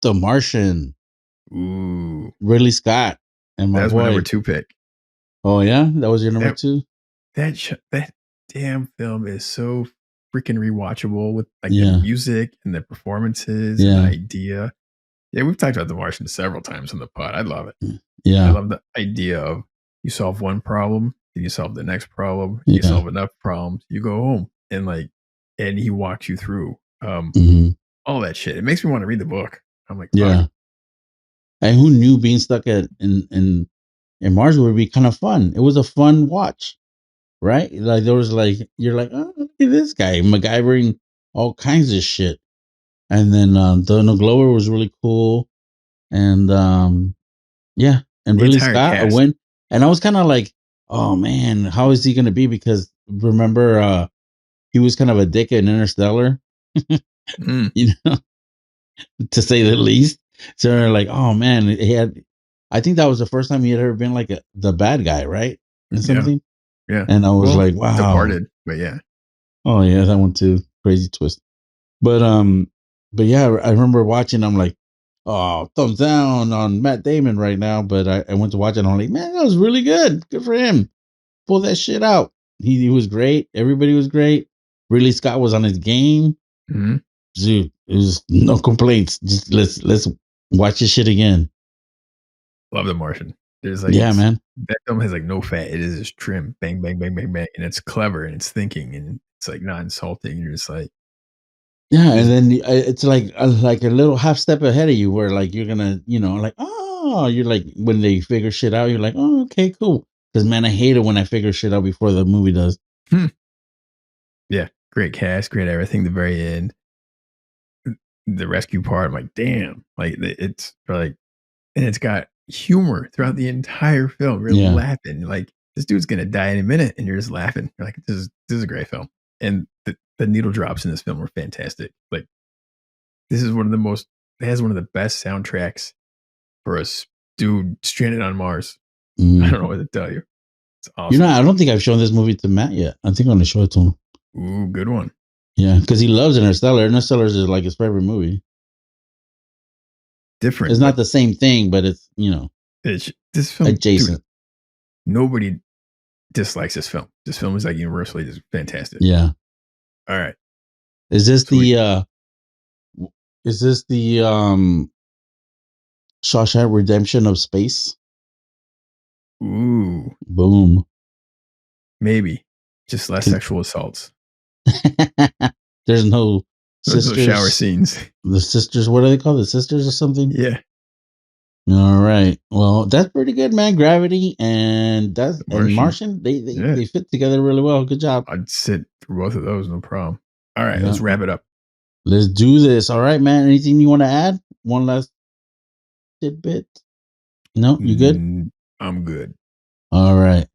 The Martian. Ooh, Ridley Scott and my that was my number boy. 2 pick. Oh yeah, that was your number two. That damn film is so freaking rewatchable with like the Yeah, music and the performances and the yeah, idea. Yeah, we've talked about The Martian several times on the pod. I love it. I yeah, love the idea of you solve one problem, then you solve the next problem, you yeah. solve enough problems, you go home and he walks you through Hmm. all that shit. It makes me want to read the book. I'm like, fuck. Yeah. And who knew being stuck in Mars would be kind of fun? It was a fun watch, right? Like there was like you're like, oh, look at this guy MacGyvering all kinds of shit. And then the Glower was really cool, and yeah, and The Ridley entire Scott a cast. win. And I was kind of like, oh man, how is he going to be? Because remember, he was kind of a dick in Interstellar, Mm, you know, to say the least. So they're like, oh man, he had. I think that was the first time he had ever been like the bad guy, right, in yeah. something. Yeah. And I was Well, like, wow, Departed, but yeah. oh yeah, that one too, crazy twist. But but yeah, I remember watching. I'm like, oh, thumbs down on Matt Damon right now. But I went to watch it. And I'm like, man, that was really good. Good for him. Pull that shit out. He was great. Everybody was great. Ridley Scott was on his game. Mhm. Dude, it was no complaints. Just let's watch this shit again. Love The Martian. There's like Yeah, it's man. that film has like no fat. It is just trim, bang, bang, bang, bang, bang, and it's clever and it's thinking and it's like not insulting. You're just like Yeah, and this. then it's like a little half step ahead of you, where like you're gonna, like, oh, you're like when they figure shit out, you're like, oh, okay, cool. Because man, I hate it when I figure shit out before the movie does. Hmm. Yeah, great cast, great everything. The very end, the rescue part. I'm like, damn, like it's like, and it's got humor throughout the entire film. You're Yeah. laughing like this dude's gonna die in a minute, and you're just laughing. You're like, this is a great film, and the needle drops in this film were fantastic. Like this is one of the most. It has one of the best soundtracks for a dude stranded on Mars. I Mhm. don't know what to tell you. It's awesome. I don't think I've shown this movie to Matt yet. I think I'm gonna show it to him. Ooh, good one. Yeah, because he loves Interstellar. Interstellar is like his favorite movie. It's Different, not but the same thing, but it's this film, dude. adjacent. Nobody dislikes this film. This film is like universally just fantastic. Yeah. All right, Is this so we the Shawshank Redemption of space? ooh Boom. maybe just less 'Cause sexual assaults. there's no There's no shower sisters. scenes. The sisters, what are they called? The sisters or something? Yeah, All right. Well, that's pretty good, man. Gravity and Martian. Martian, they they Yeah, they fit together really well. Good job. I'd sit through both of those, no problem. All right, Yeah. let's wrap it up. Let's do this. All right, man. Anything you want to add? One last tidbit? No, you good? I'm good. All right.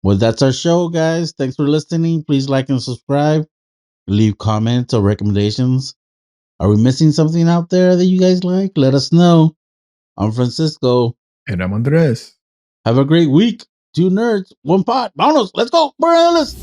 Well, that's our show, guys. Thanks for listening. Please like and subscribe. Leave comments or recommendations. Are we missing something out there that you guys like? Let us know. I'm Francisco. And I'm Andres. Have a great week. Two nerds, one pot. Vámonos. Let's go. Morales.